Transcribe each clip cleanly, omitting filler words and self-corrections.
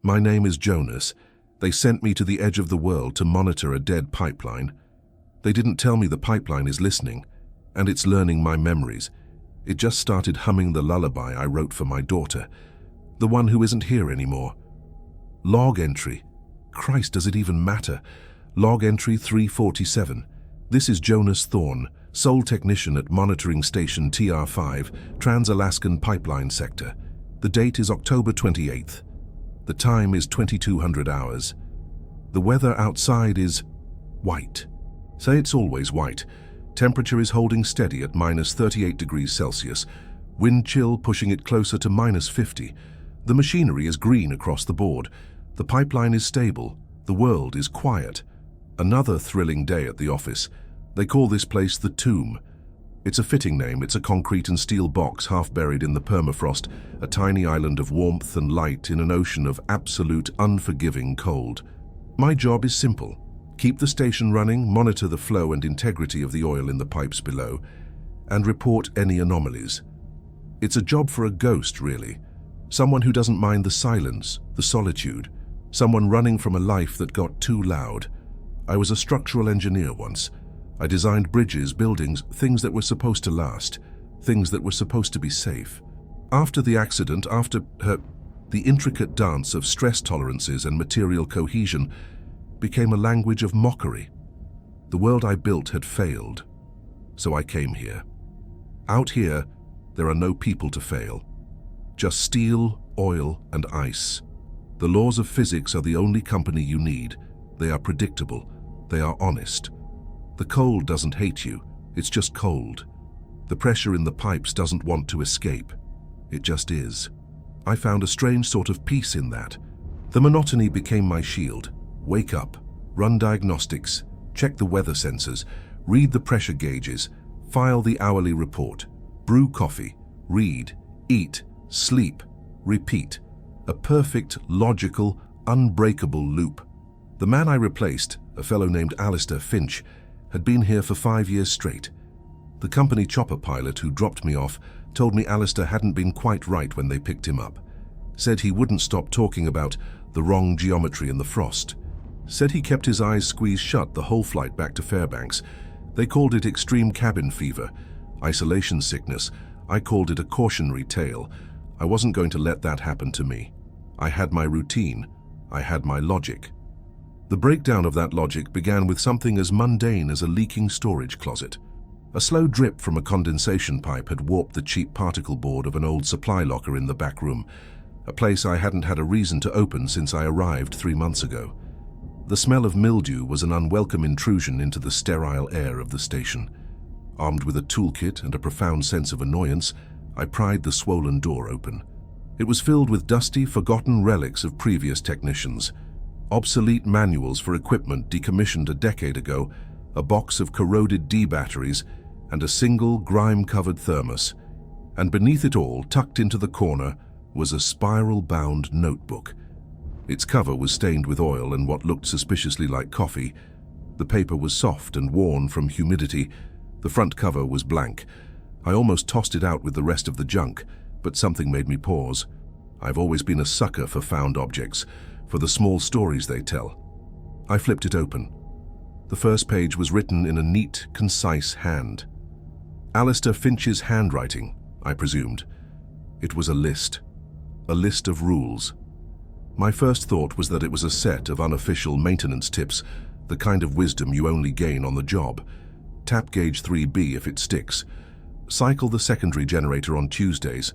My name is Jonas. They sent me to the edge of the world to monitor a dead pipeline. They didn't tell me the pipeline is listening, and it's learning my memories. It just started humming the lullaby I wrote for my daughter, the one who isn't here anymore. Log entry. Christ, does it even matter? Log entry 347. This is Jonas Thorne, sole technician at monitoring station TR5, Trans-Alaskan Pipeline Sector. The date is October 28th. The time is 2200 hours. The weather outside is white. Say it's always white. Temperature is holding steady at -38 degrees Celsius. Wind chill pushing it closer to -50. The machinery is green across the board. The pipeline is stable. The world is quiet. Another thrilling day at the office. They call this place the Tomb. It's a fitting name. It's a concrete and steel box half buried in the permafrost, a tiny island of warmth and light in an ocean of absolute, unforgiving cold. My job is simple. Keep the station running, monitor the flow and integrity of the oil in the pipes below, and report any anomalies. It's a job for a ghost, really. Someone who doesn't mind the silence, the solitude. Someone running from a life that got too loud. I was a structural engineer once. I designed bridges, buildings, things that were supposed to last, things that were supposed to be safe. After the accident, the intricate dance of stress tolerances and material cohesion became a language of mockery. The world I built had failed, so I came here. Out here, there are no people to fail. Just steel, oil, and ice. The laws of physics are the only company you need. They are predictable. They are honest. The cold doesn't hate you. It's just cold. The pressure in the pipes doesn't want to escape. It just is. I found a strange sort of peace in that. The monotony became my shield. Wake up, run diagnostics, check the weather sensors, read the pressure gauges, file the hourly report, brew coffee, read, eat, sleep, repeat. A perfect, logical, unbreakable loop. The man I replaced, a fellow named Alistair Finch, had been here for 5 years straight. The company chopper pilot who dropped me off told me Alistair hadn't been quite right when they picked him up. Said he wouldn't stop talking about the wrong geometry in the frost. Said he kept his eyes squeezed shut the whole flight back to Fairbanks. They called it extreme cabin fever, isolation sickness. I called it a cautionary tale. I wasn't going to let that happen to me. I had my routine. I had my logic. The breakdown of that logic began with something as mundane as a leaking storage closet. A slow drip from a condensation pipe had warped the cheap particle board of an old supply locker in the back room, a place I hadn't had a reason to open since I arrived 3 months ago. The smell of mildew was an unwelcome intrusion into the sterile air of the station. Armed with a toolkit and a profound sense of annoyance, I pried the swollen door open. It was filled with dusty, forgotten relics of previous technicians. Obsolete manuals for equipment decommissioned a decade ago, a box of corroded D batteries, and a single grime-covered thermos. And beneath it all, tucked into the corner, was a spiral-bound notebook. Its cover was stained with oil and what looked suspiciously like coffee. The paper was soft and worn from humidity. The front cover was blank. I almost tossed it out with the rest of the junk, but something made me pause. I've always been a sucker for found objects, for the small stories they tell. I flipped it open. The first page was written in a neat, concise hand. Alistair Finch's handwriting, I presumed. It was a list of rules. My first thought was that it was a set of unofficial maintenance tips, the kind of wisdom you only gain on the job. Tap gauge 3B if it sticks. Cycle the secondary generator on Tuesdays.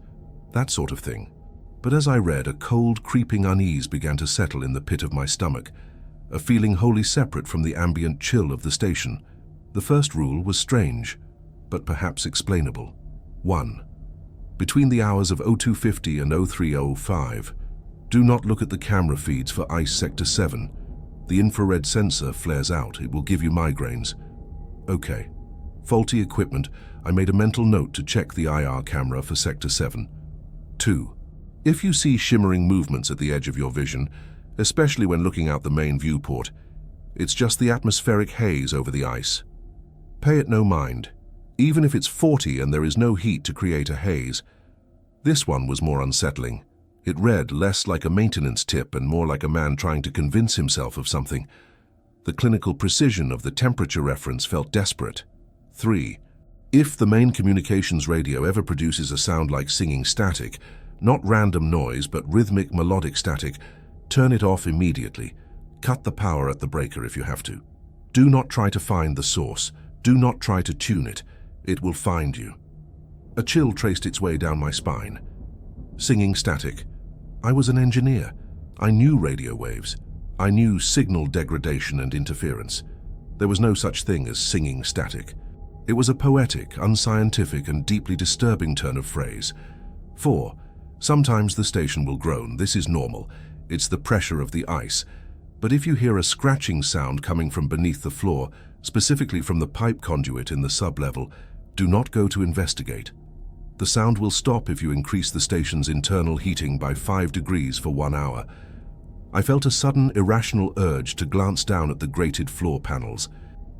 That sort of thing. But as I read, a cold, creeping unease began to settle in the pit of my stomach, a feeling wholly separate from the ambient chill of the station. The first rule was strange, but perhaps explainable. 1. Between the hours of 0250 and 0305, do not look at the camera feeds for ICE Sector 7. The infrared sensor flares out. It will give you migraines. Okay. Faulty equipment. I made a mental note to check the IR camera for Sector 7. 2. If you see shimmering movements at the edge of your vision, especially when looking out the main viewport, it's just the atmospheric haze over the ice. Pay it no mind. Even if it's 40 and there is no heat to create a haze. This one was more unsettling. It read less like a maintenance tip and more like a man trying to convince himself of something. The clinical precision of the temperature reference felt desperate. 3. If the main communications radio ever produces a sound like singing static, not random noise but rhythmic melodic static, turn it off immediately. Cut the power at the breaker if you have to. Do not try to find the source. Do not try to tune it. It will find you. A chill traced its way down my spine. Singing static. I was an engineer. I knew radio waves. I knew signal degradation and interference. There was no such thing as singing static. It was a poetic, unscientific, and deeply disturbing turn of phrase. 4. Sometimes the station will groan. This is normal. It's the pressure of the ice. But if you hear a scratching sound coming from beneath the floor, specifically from the pipe conduit in the sub-level, do not go to investigate. The sound will stop if you increase the station's internal heating by 5 degrees for 1 hour. I felt a sudden, irrational urge to glance down at the grated floor panels.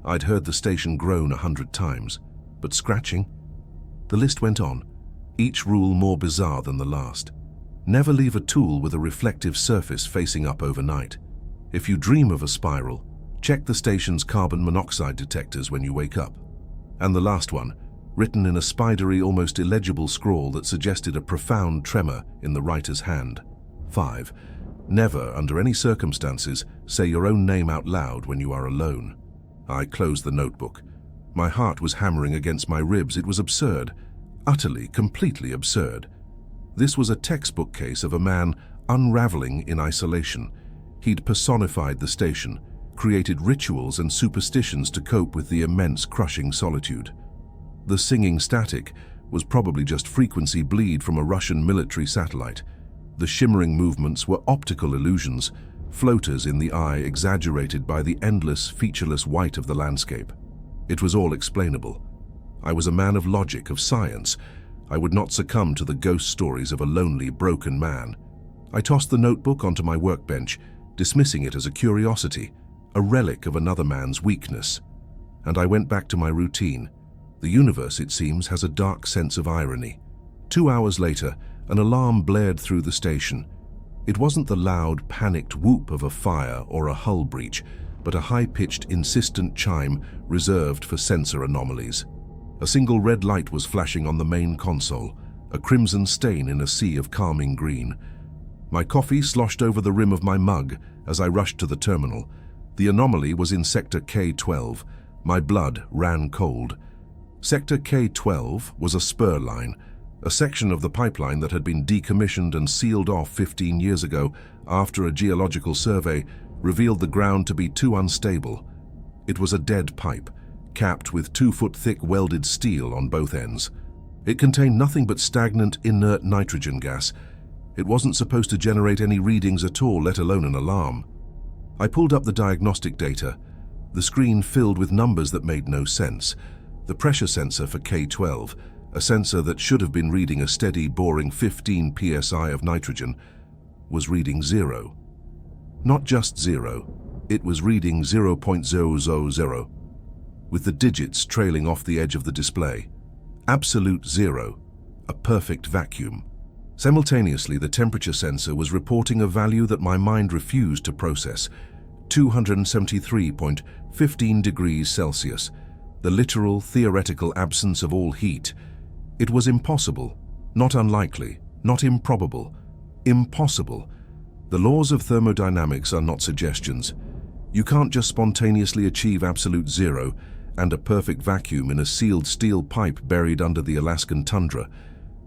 I'd heard the station groan 100 times, but scratching? The list went on, each rule more bizarre than the last. Never leave a tool with a reflective surface facing up overnight. If you dream of a spiral, check the station's carbon monoxide detectors when you wake up. And the last one, written in a spidery, almost illegible scrawl that suggested a profound tremor in the writer's hand. 5. Never, under any circumstances, say your own name out loud when you are alone. I closed the notebook. My heart was hammering against my ribs. It was absurd. Utterly, completely absurd. This was a textbook case of a man unraveling in isolation. He'd personified the station, created rituals and superstitions to cope with the immense, crushing solitude. The singing static was probably just frequency bleed from a Russian military satellite. The shimmering movements were optical illusions, floaters in the eye exaggerated by the endless, featureless white of the landscape. It was all explainable. I was a man of logic, of science. I would not succumb to the ghost stories of a lonely, broken man. I tossed the notebook onto my workbench, dismissing it as a curiosity, a relic of another man's weakness. And I went back to my routine. The universe, it seems, has a dark sense of irony. 2 hours later, an alarm blared through the station. It wasn't the loud, panicked whoop of a fire or a hull breach, but a high-pitched, insistent chime reserved for sensor anomalies. A single red light was flashing on the main console, a crimson stain in a sea of calming green. My coffee sloshed over the rim of my mug as I rushed to the terminal. The anomaly was in Sector K-12. My blood ran cold. Sector K-12 was a spur line, a section of the pipeline that had been decommissioned and sealed off 15 years ago after a geological survey revealed the ground to be too unstable. It was a dead pipe, capped with 2-foot-thick welded steel on both ends. It contained nothing but stagnant, inert nitrogen gas. It wasn't supposed to generate any readings at all, let alone an alarm. I pulled up the diagnostic data. The screen filled with numbers that made no sense. The pressure sensor for K-12, a sensor that should have been reading a steady, boring 15 psi of nitrogen, was reading 0. Not just 0, it was reading 0.000, with the digits trailing off the edge of the display. Absolute 0, a perfect vacuum. Simultaneously, the temperature sensor was reporting a value that my mind refused to process, 273.15 degrees Celsius, the literal, theoretical absence of all heat. It was impossible, not unlikely, not improbable, impossible. The laws of thermodynamics are not suggestions. You can't just spontaneously achieve absolute 0 and a perfect vacuum in a sealed steel pipe buried under the Alaskan tundra.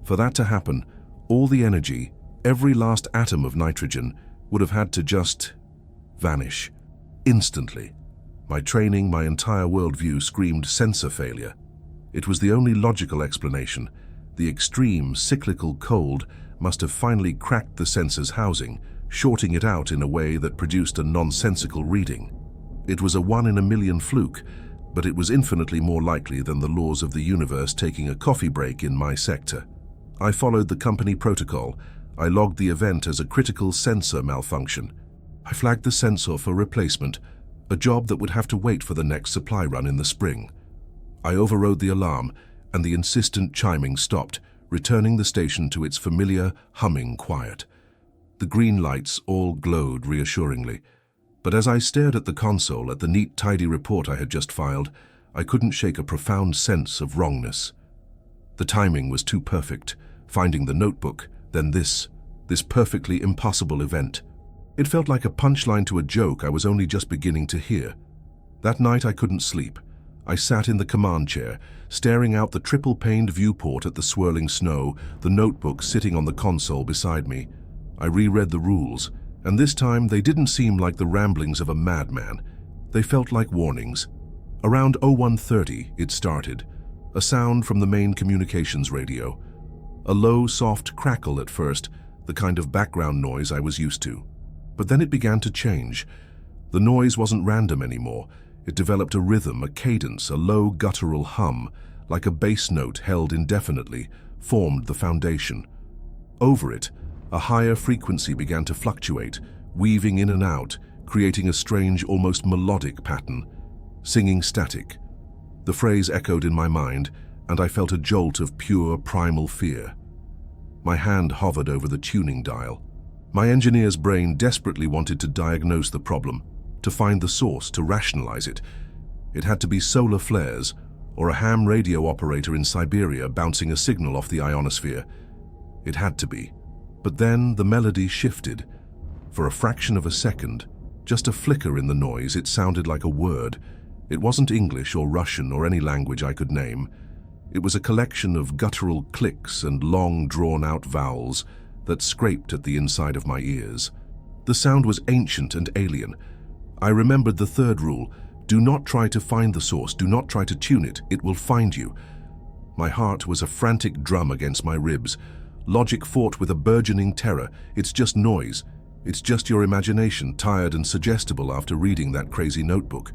For that to happen, all the energy, every last atom of nitrogen, would have had to just vanish, instantly. My training, my entire worldview screamed sensor failure. It was the only logical explanation. The extreme, cyclical cold must have finally cracked the sensor's housing, shorting it out in a way that produced a nonsensical reading. It was a 1 in a million fluke, but it was infinitely more likely than the laws of the universe taking a coffee break in my sector. I followed the company protocol. I logged the event as a critical sensor malfunction. I flagged the sensor for replacement, a job that would have to wait for the next supply run in the spring. I overrode the alarm, and the insistent chiming stopped, returning the station to its familiar, humming quiet. The green lights all glowed reassuringly. But as I stared at the console, at the neat, tidy report I had just filed, I couldn't shake a profound sense of wrongness. The timing was too perfect. Finding the notebook, then this perfectly impossible event. It felt like a punchline to a joke I was only just beginning to hear. That night I couldn't sleep. I sat in the command chair, staring out the triple-paned viewport at the swirling snow, the notebook sitting on the console beside me. I reread the rules, and this time they didn't seem like the ramblings of a madman. They felt like warnings. Around 01:30 it started, a sound from the main communications radio. A low, soft crackle at first, the kind of background noise I was used to. But then it began to change. The noise wasn't random anymore. It developed a rhythm, a cadence, a low guttural hum, like a bass note held indefinitely, formed the foundation. Over it, a higher frequency began to fluctuate, weaving in and out, creating a strange, almost melodic pattern. Singing static. The phrase echoed in my mind, and I felt a jolt of pure, primal fear. My hand hovered over the tuning dial. My engineer's brain desperately wanted to diagnose the problem, to find the source, to rationalize it. It had to be solar flares, or a ham radio operator in Siberia bouncing a signal off the ionosphere. It had to be. But then the melody shifted. For a fraction of a second, just a flicker in the noise, it sounded like a word. It wasn't English or Russian or any language I could name. It was a collection of guttural clicks and long, drawn-out vowels that scraped at the inside of my ears. The sound was ancient and alien. I remembered the third rule: do not try to find the source, do not try to tune it, it will find you. My heart was a frantic drum against my ribs. Logic fought with a burgeoning terror. It's just noise. It's just your imagination, tired and suggestible after reading that crazy notebook.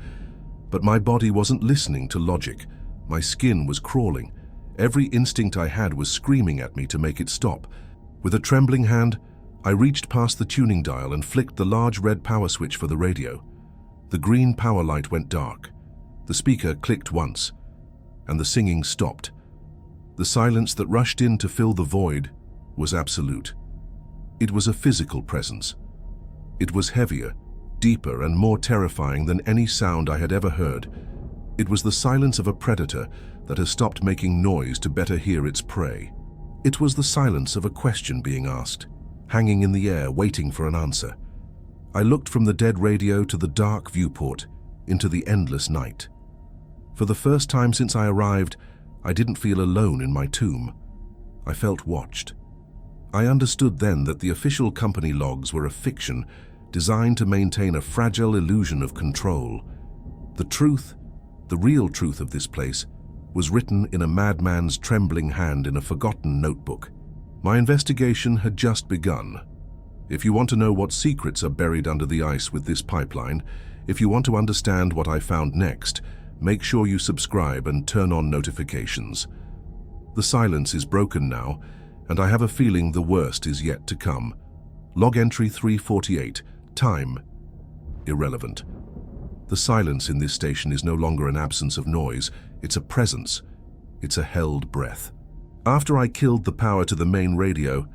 But my body wasn't listening to logic. My skin was crawling. Every instinct I had was screaming at me to make it stop. With a trembling hand, I reached past the tuning dial and flicked the large red power switch for the radio. The green power light went dark. The speaker clicked once, and the singing stopped. The silence that rushed in to fill the void was absolute. It was a physical presence. It was heavier, deeper, and more terrifying than any sound I had ever heard. It was the silence of a predator that has stopped making noise to better hear its prey. It was the silence of a question being asked, hanging in the air, waiting for an answer. I looked from the dead radio to the dark viewport, into the endless night. For the first time since I arrived, I didn't feel alone in my tomb. I felt watched. I understood then that the official company logs were a fiction designed to maintain a fragile illusion of control. The truth, the real truth of this place, was written in a madman's trembling hand in a forgotten notebook. My investigation had just begun. If you want to know what secrets are buried under the ice with this pipeline, if you want to understand what I found next, make sure you subscribe and turn on notifications. The silence is broken now, and I have a feeling the worst is yet to come. Log entry 348. Time. Irrelevant. The silence in this station is no longer an absence of noise. It's a presence. It's a held breath. After I killed the power to the main radio,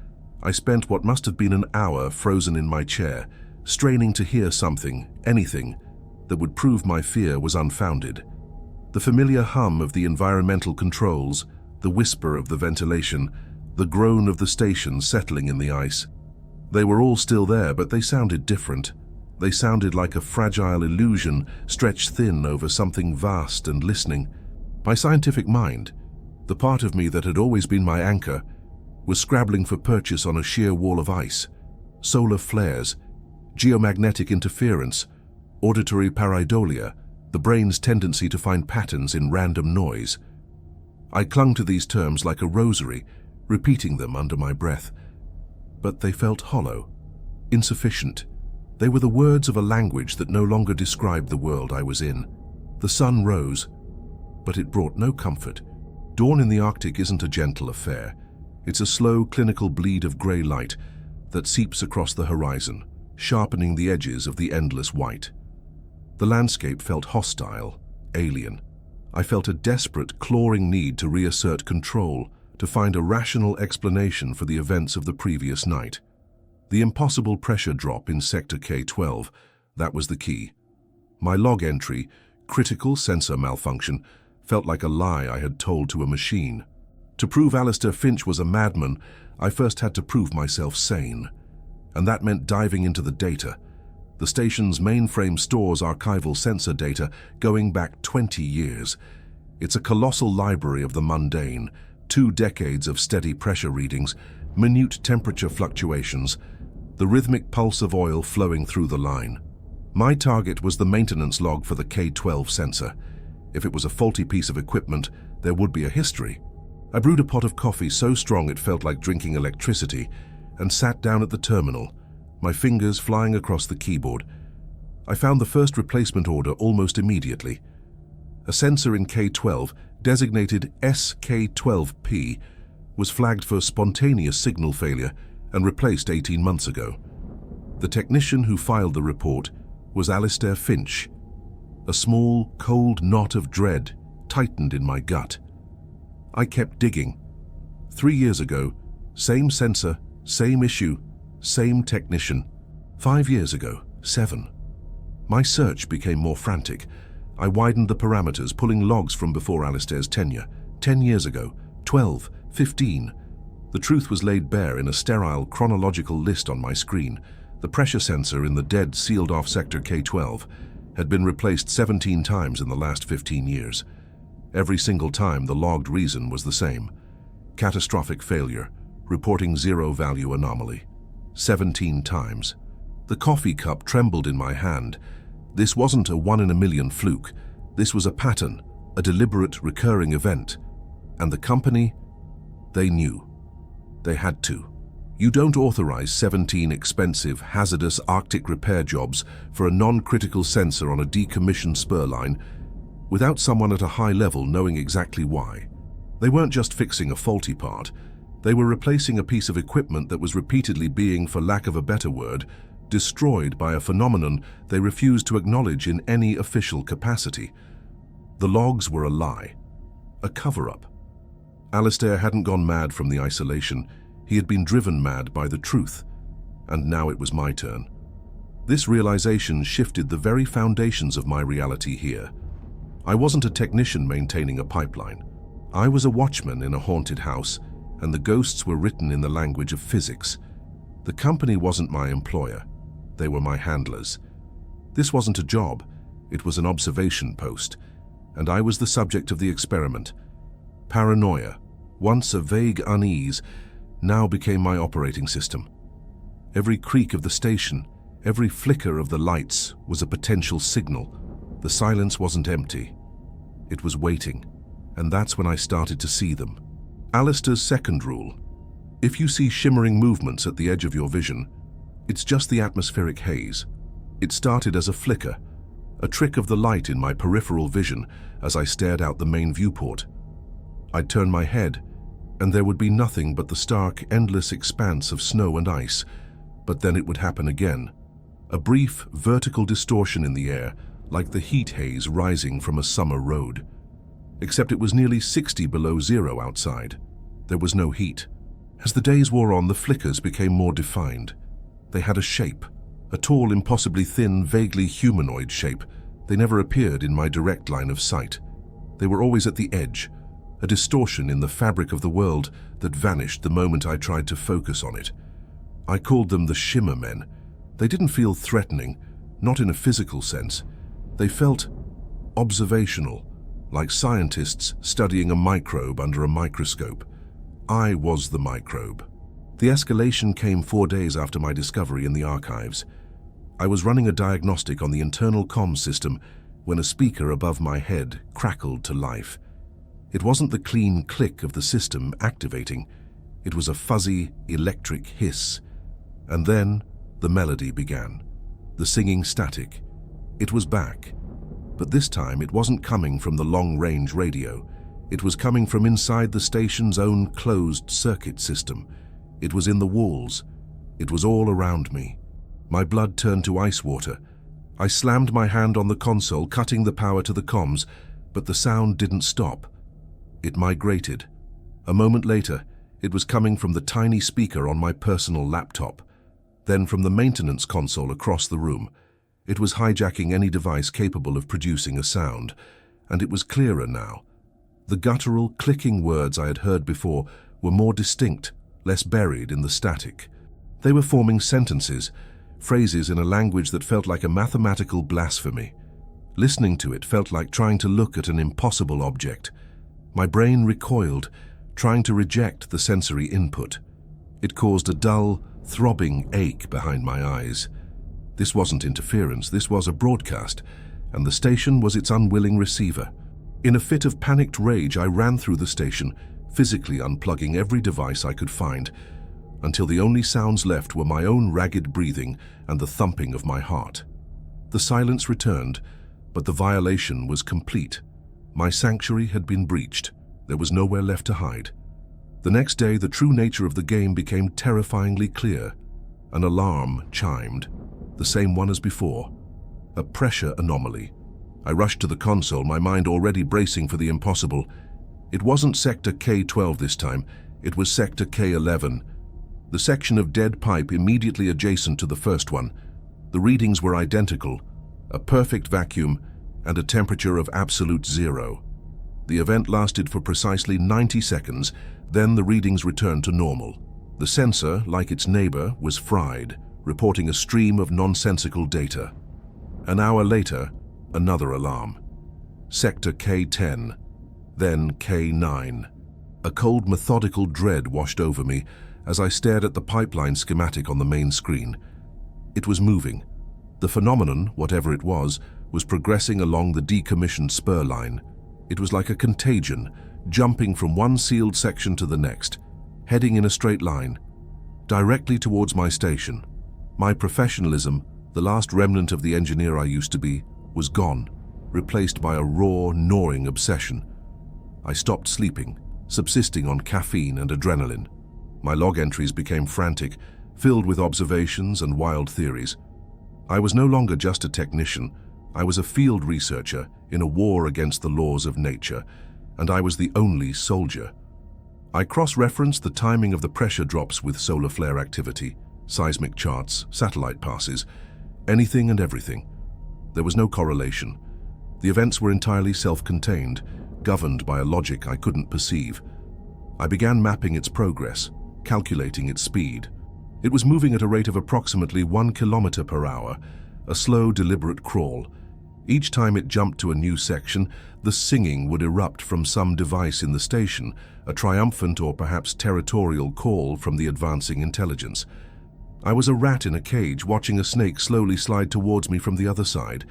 I spent what must have been an hour frozen in my chair, straining to hear something, anything, that would prove my fear was unfounded. The familiar hum of the environmental controls, the whisper of the ventilation, the groan of the station settling in the ice. They were all still there, but they sounded different. They sounded like a fragile illusion stretched thin over something vast and listening. My scientific mind, the part of me that had always been my anchor, was scrabbling for purchase on a sheer wall of ice. Solar flares, geomagnetic interference, auditory pareidolia, the brain's tendency to find patterns in random noise. I clung to these terms like a rosary, repeating them under my breath. But they felt hollow, insufficient. They were the words of a language that no longer described the world I was in. The sun rose, but it brought no comfort. Dawn in the Arctic isn't a gentle affair. It's a slow, clinical bleed of grey light that seeps across the horizon, sharpening the edges of the endless white. The landscape felt hostile, alien. I felt a desperate, clawing need to reassert control, to find a rational explanation for the events of the previous night. The impossible pressure drop in sector K12, that was the key. My log entry, critical sensor malfunction, felt like a lie I had told to a machine. To prove Alistair Finch was a madman, I first had to prove myself sane. And that meant diving into the data. The station's mainframe stores archival sensor data going back 20 years. It's a colossal library of the mundane, 2 decades of steady pressure readings, minute temperature fluctuations, the rhythmic pulse of oil flowing through the line. My target was the maintenance log for the K12 sensor. If it was a faulty piece of equipment, there would be a history. I brewed a pot of coffee so strong it felt like drinking electricity and sat down at the terminal, my fingers flying across the keyboard. I found the first replacement order almost immediately. A sensor in K12, designated SK12P, was flagged for spontaneous signal failure and replaced 18 months ago. The technician who filed the report was Alistair Finch. A small, cold knot of dread tightened in my gut. I kept digging. 3 years ago, same sensor, same issue, same technician. 5 years ago, 7. My search became more frantic. I widened the parameters, pulling logs from before Alistair's tenure. 10 years ago, 12, 15. The truth was laid bare in a sterile chronological list on my screen. The pressure sensor in the dead, sealed-off sector K12 had been replaced 17 times in the last 15 years. Every single time, the logged reason was the same. Catastrophic failure, reporting zero-value anomaly. 17 times. The coffee cup trembled in my hand. This wasn't a 1-in-a-million fluke. This was a pattern, a deliberate, recurring event. And the company, they knew. They had to. You don't authorize 17 expensive, hazardous Arctic repair jobs for a non-critical sensor on a decommissioned spur line without someone at a high level knowing exactly why. They weren't just fixing a faulty part. They were replacing a piece of equipment that was repeatedly being, for lack of a better word, destroyed by a phenomenon they refused to acknowledge in any official capacity. The logs were a lie, a cover-up. Alistair hadn't gone mad from the isolation. He had been driven mad by the truth, and now it was my turn. This realization shifted the very foundations of my reality here. I wasn't a technician maintaining a pipeline. I was a watchman in a haunted house, and the ghosts were written in the language of physics. The company wasn't my employer. They were my handlers. This wasn't a job. It was an observation post, and I was the subject of the experiment. Paranoia, once a vague unease, now became my operating system. Every creak of the station, every flicker of the lights was a potential signal. The silence wasn't empty. It was waiting, and that's when I started to see them. Alistair's second rule: if you see shimmering movements at the edge of your vision, it's just the atmospheric haze. It started as a flicker, a trick of the light in my peripheral vision as I stared out the main viewport. I'd turn my head, and there would be nothing but the stark, endless expanse of snow and ice. But then it would happen again. A brief, vertical distortion in the air, like the heat haze rising from a summer road. Except it was nearly 60 below zero outside. There was no heat. As the days wore on, the flickers became more defined. They had a shape, a tall, impossibly thin, vaguely humanoid shape. They never appeared in my direct line of sight. They were always at the edge, a distortion in the fabric of the world that vanished the moment I tried to focus on it. I called them the Shimmer Men. They didn't feel threatening, not in a physical sense. They felt observational, like scientists studying a microbe under a microscope. I was the microbe. The escalation came 4 days after my discovery in the archives. I was running a diagnostic on the internal comms system when a speaker above my head crackled to life. It wasn't the clean click of the system activating. It was a fuzzy, electric hiss. And then the melody began, the singing static. It was back. But this time it wasn't coming from the long-range radio. It was coming from inside the station's own closed circuit system. It was in the walls. It was all around me. My blood turned to ice water. I slammed my hand on the console, cutting the power to the comms, but the sound didn't stop. It migrated. A moment later, it was coming from the tiny speaker on my personal laptop. Then from the maintenance console across the room. It was hijacking any device capable of producing a sound, and it was clearer now. The guttural, clicking words I had heard before were more distinct, less buried in the static. They were forming sentences, phrases in a language that felt like a mathematical blasphemy. Listening to it felt like trying to look at an impossible object. My brain recoiled, trying to reject the sensory input. It caused a dull, throbbing ache behind my eyes. This wasn't interference, this was a broadcast, and the station was its unwilling receiver. In a fit of panicked rage, I ran through the station, physically unplugging every device I could find, until the only sounds left were my own ragged breathing and the thumping of my heart. The silence returned, but the violation was complete. My sanctuary had been breached. There was nowhere left to hide. The next day, the true nature of the game became terrifyingly clear. An alarm chimed, the same one as before. A pressure anomaly. I rushed to the console, my mind already bracing for the impossible. It wasn't Sector K-12 this time, it was Sector K-11, the section of dead pipe immediately adjacent to the first one. The readings were identical, a perfect vacuum and a temperature of absolute zero. The event lasted for precisely 90 seconds, then the readings returned to normal. The sensor, like its neighbor, was fried, reporting a stream of nonsensical data. An hour later, another alarm. Sector K-10, then K-9. A cold, methodical dread washed over me as I stared at the pipeline schematic on the main screen. It was moving. The phenomenon, whatever it was progressing along the decommissioned spur line. It was like a contagion, jumping from one sealed section to the next, heading in a straight line, directly towards my station. My professionalism, the last remnant of the engineer I used to be, was gone, replaced by a raw, gnawing obsession. I stopped sleeping, subsisting on caffeine and adrenaline. My log entries became frantic, filled with observations and wild theories. I was no longer just a technician. I was a field researcher in a war against the laws of nature, and I was the only soldier. I cross-referenced the timing of the pressure drops with solar flare activity, seismic charts, satellite passes, anything and everything. There was no correlation. The events were entirely self-contained, governed by a logic I couldn't perceive. I began mapping its progress, calculating its speed. It was moving at a rate of approximately 1 kilometer per hour, a slow, deliberate crawl. Each time it jumped to a new section, the singing would erupt from some device in the station, a triumphant or perhaps territorial call from the advancing intelligence. I was a rat in a cage watching a snake slowly slide towards me from the other side,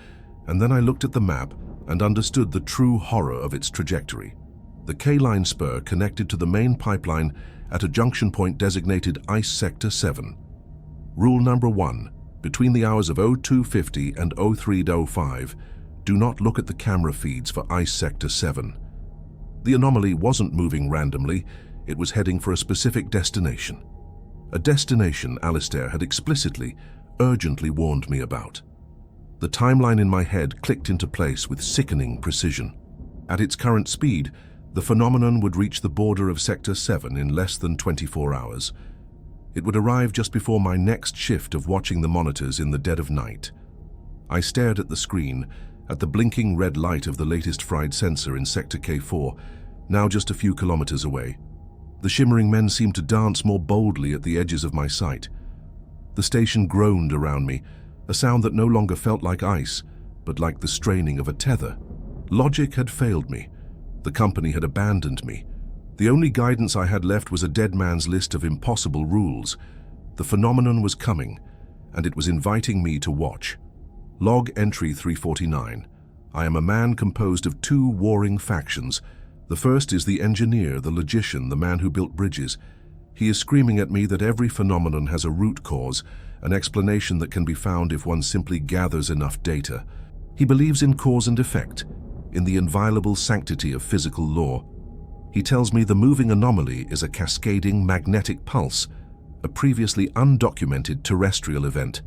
and then I looked at the map and understood the true horror of its trajectory. The K-line spur connected to the main pipeline at a junction point designated Ice Sector 7. Rule number 1. Between the hours of 0250 and 0305, do not look at the camera feeds for Ice Sector 7. The anomaly wasn't moving randomly, it was heading for a specific destination. A destination Alistair had explicitly, urgently warned me about. The timeline in my head clicked into place with sickening precision. At its current speed, the phenomenon would reach the border of Sector 7 in less than 24 hours. It would arrive just before my next shift of watching the monitors in the dead of night. I stared at the screen, at the blinking red light of the latest fried sensor in Sector K4, now just a few kilometers away. The shimmering men seemed to dance more boldly at the edges of my sight. The station groaned around me, a sound that no longer felt like ice, but like the straining of a tether. Logic had failed me. The company had abandoned me. The only guidance I had left was a dead man's list of impossible rules. The phenomenon was coming, and it was inviting me to watch. Log entry 349. I am a man composed of two warring factions. The first is the engineer, the logician, the man who built bridges. He is screaming at me that every phenomenon has a root cause, an explanation that can be found if one simply gathers enough data. He believes in cause and effect, in the inviolable sanctity of physical law. He tells me the moving anomaly is a cascading magnetic pulse, a previously undocumented terrestrial event,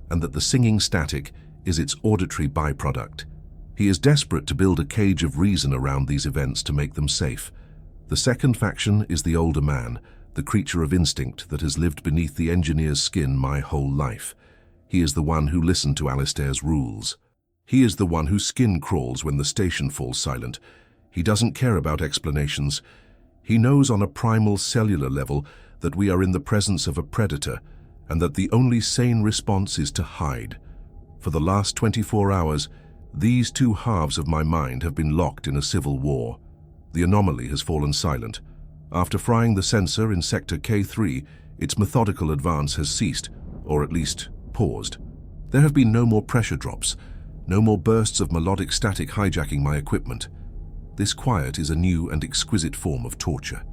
and that the singing static is its auditory byproduct. He is desperate to build a cage of reason around these events to make them safe. The second faction is the older man, the creature of instinct that has lived beneath the engineer's skin my whole life. He is the one who listened to Alistair's rules. He is the one whose skin crawls when the station falls silent. He doesn't care about explanations. He knows on a primal cellular level that we are in the presence of a predator and that the only sane response is to hide. For the last 24 hours, these two halves of my mind have been locked in a civil war. The anomaly has fallen silent. After frying the sensor in Sector K3, its methodical advance has ceased, or at least paused. There have been no more pressure drops, no more bursts of melodic static hijacking my equipment. This quiet is a new and exquisite form of torture.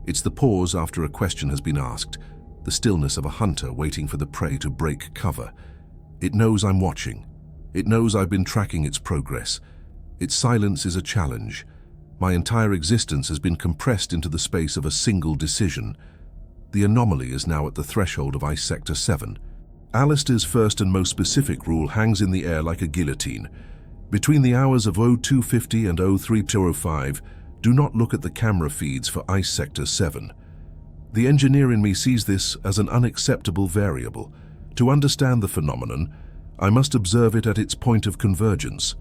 It's the pause after a question has been asked, the stillness of a hunter waiting for the prey to break cover. It knows I'm watching. It knows I've been tracking its progress. Its silence is a challenge. My entire existence has been compressed into the space of a single decision. The anomaly is now at the threshold of Ice Sector 7. Alistair's first and most specific rule hangs in the air like a guillotine. Between the hours of 0250 and 0305, do not look at the camera feeds for Ice Sector 7. The engineer in me sees this as an unacceptable variable. To understand the phenomenon, I must observe it at its point of convergence.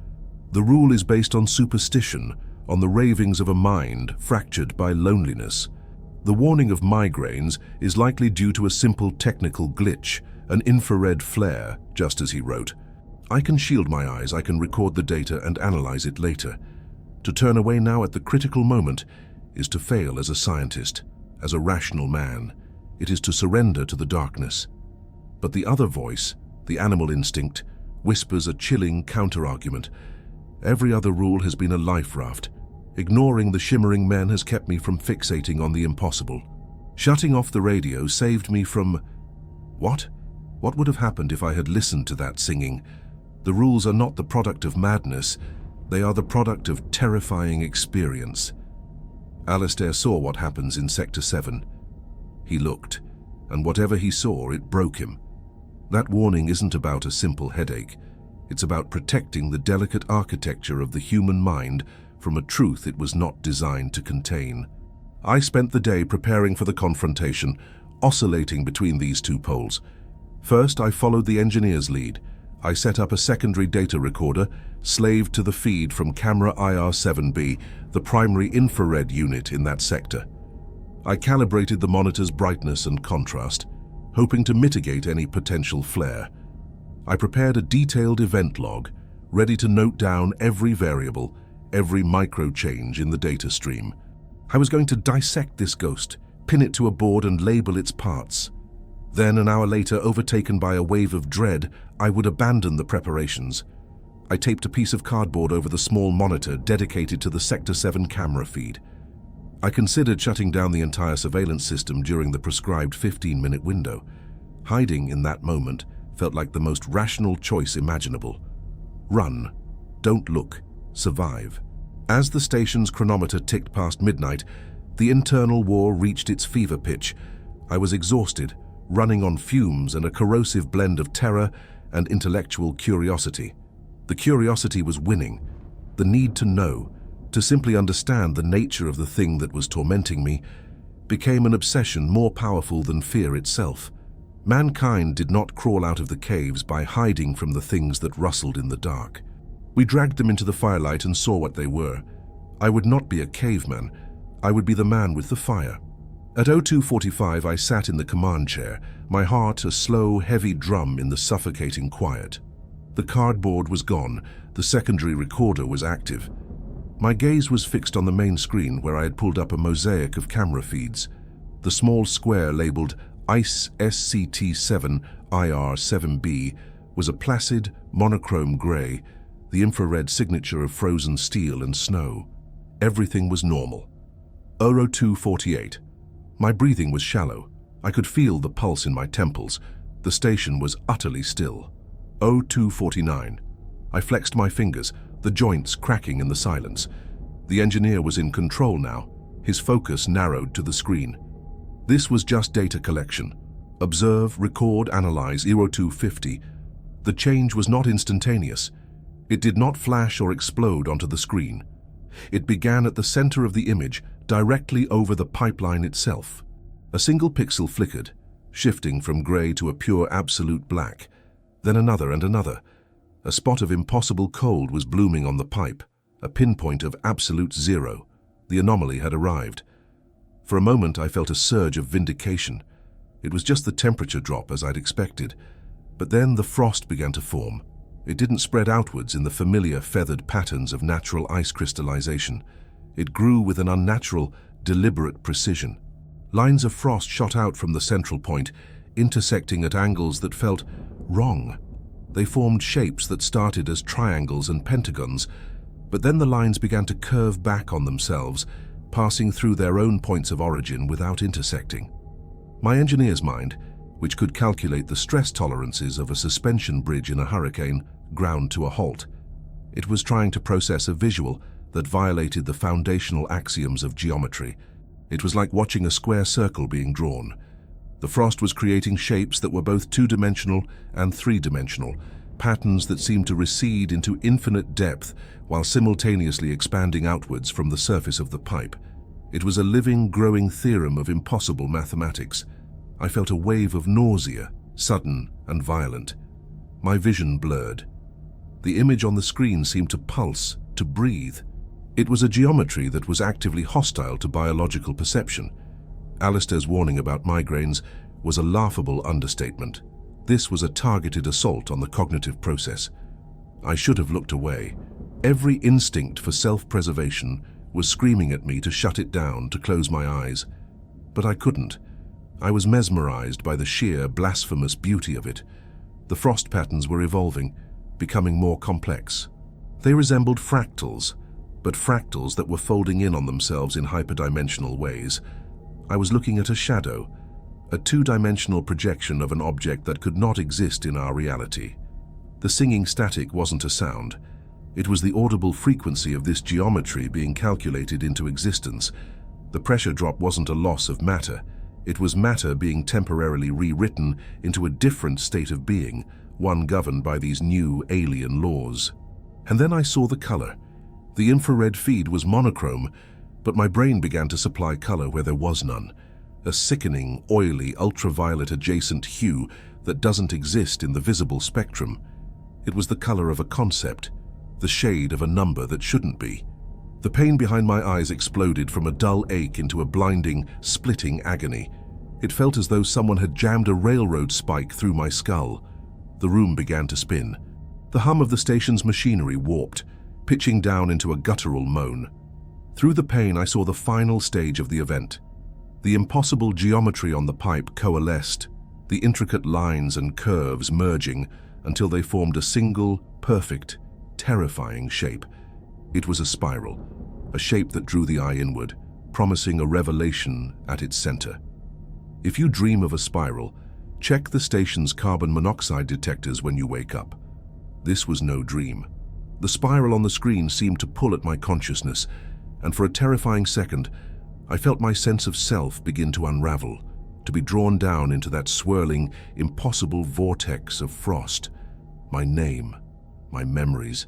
The rule is based on superstition, on the ravings of a mind fractured by loneliness. The warning of migraines is likely due to a simple technical glitch, an infrared flare, just as he wrote. I can shield my eyes, I can record the data and analyze it later. To turn away now at the critical moment is to fail as a scientist, as a rational man. It is to surrender to the darkness. But the other voice, the animal instinct, whispers a chilling counter-argument. Every other rule has been a life raft. Ignoring the shimmering men has kept me from fixating on the impossible. Shutting off the radio saved me from... What? What would have happened if I had listened to that singing? The rules are not the product of madness. They are the product of terrifying experience. Alistair saw what happens in Sector 7. He looked, and whatever he saw, it broke him. That warning isn't about a simple headache. It's about protecting the delicate architecture of the human mind from a truth it was not designed to contain. I spent the day preparing for the confrontation, oscillating between these two poles. First, I followed the engineer's lead. I set up a secondary data recorder, slaved to the feed from camera IR-7B, the primary infrared unit in that sector. I calibrated the monitor's brightness and contrast, hoping to mitigate any potential flare. I prepared a detailed event log, ready to note down every variable, every micro change in the data stream. I was going to dissect this ghost, pin it to a board and label its parts. Then, an hour later, overtaken by a wave of dread, I would abandon the preparations. I taped a piece of cardboard over the small monitor dedicated to the Sector 7 camera feed. I considered shutting down the entire surveillance system during the prescribed 15-minute window. Hiding in that moment felt like the most rational choice imaginable. Run. Don't look. Survive. As the station's chronometer ticked past midnight, the internal war reached its fever pitch. I was exhausted, running on fumes and a corrosive blend of terror and intellectual curiosity. The curiosity was winning. The need to know, to simply understand the nature of the thing that was tormenting me, became an obsession more powerful than fear itself. Mankind did not crawl out of the caves by hiding from the things that rustled in the dark. We dragged them into the firelight and saw what they were. I would not be a caveman. I would be the man with the fire. At 0245, I sat in the command chair, my heart a slow, heavy drum in the suffocating quiet. The cardboard was gone. The secondary recorder was active. My gaze was fixed on the main screen where I had pulled up a mosaic of camera feeds. The small square labeled ICE SCT7 IR7B was a placid, monochrome gray, the infrared signature of frozen steel and snow. Everything was normal. 0248. My breathing was shallow. I could feel the pulse in my temples. The station was utterly still. 0249. I flexed my fingers, the joints cracking in the silence. The engineer was in control now, his focus narrowed to the screen. This was just data collection. Observe, record, analyze, 0250. The change was not instantaneous. It did not flash or explode onto the screen. It began at the center of the image, directly over the pipeline itself. A single pixel flickered, shifting from grey to a pure absolute black. Then another and another. A spot of impossible cold was blooming on the pipe, a pinpoint of absolute zero. The anomaly had arrived. For a moment I felt a surge of vindication. It was just the temperature drop as I'd expected. But then the frost began to form. It didn't spread outwards in the familiar feathered patterns of natural ice crystallization. It grew with an unnatural, deliberate precision. Lines of frost shot out from the central point, intersecting at angles that felt wrong. They formed shapes that started as triangles and pentagons, but then the lines began to curve back on themselves, passing through their own points of origin without intersecting. My engineer's mind, which could calculate the stress tolerances of a suspension bridge in a hurricane, ground to a halt. It was trying to process a visual that violated the foundational axioms of geometry. It was like watching a square circle being drawn. The frost was creating shapes that were both two-dimensional and three-dimensional, patterns that seemed to recede into infinite depth while simultaneously expanding outwards from the surface of the pipe. It was a living, growing theorem of impossible mathematics. I felt a wave of nausea, sudden and violent. My vision blurred. The image on the screen seemed to pulse, to breathe. It was a geometry that was actively hostile to biological perception. Alistair's warning about migraines was a laughable understatement. This was a targeted assault on the cognitive process. I should have looked away. Every instinct for self-preservation was screaming at me to shut it down, to close my eyes. But I couldn't. I was mesmerized by the sheer, blasphemous beauty of it. The frost patterns were evolving, becoming more complex. They resembled fractals, but fractals that were folding in on themselves in hyperdimensional ways. I was looking at a shadow, a two-dimensional projection of an object that could not exist in our reality. The singing static wasn't a sound. It was the audible frequency of this geometry being calculated into existence. The pressure drop wasn't a loss of matter. It was matter being temporarily rewritten into a different state of being, one governed by these new alien laws. And then I saw the color. The infrared feed was monochrome, but my brain began to supply color where there was none. A sickening, oily, ultraviolet adjacent hue that doesn't exist in the visible spectrum. It was the color of a concept, the shade of a number that shouldn't be. The pain behind my eyes exploded from a dull ache into a blinding, splitting agony. It felt as though someone had jammed a railroad spike through my skull. The room began to spin. The hum of the station's machinery warped, pitching down into a guttural moan. Through the pain, I saw the final stage of the event. The impossible geometry on the pipe coalesced, the intricate lines and curves merging until they formed a single, perfect, terrifying shape. It was a spiral, a shape that drew the eye inward, promising a revelation at its center. If you dream of a spiral, check the station's carbon monoxide detectors when you wake up. This was no dream. The spiral on the screen seemed to pull at my consciousness, and for a terrifying second, I felt my sense of self begin to unravel, to be drawn down into that swirling, impossible vortex of frost. My name, my memories,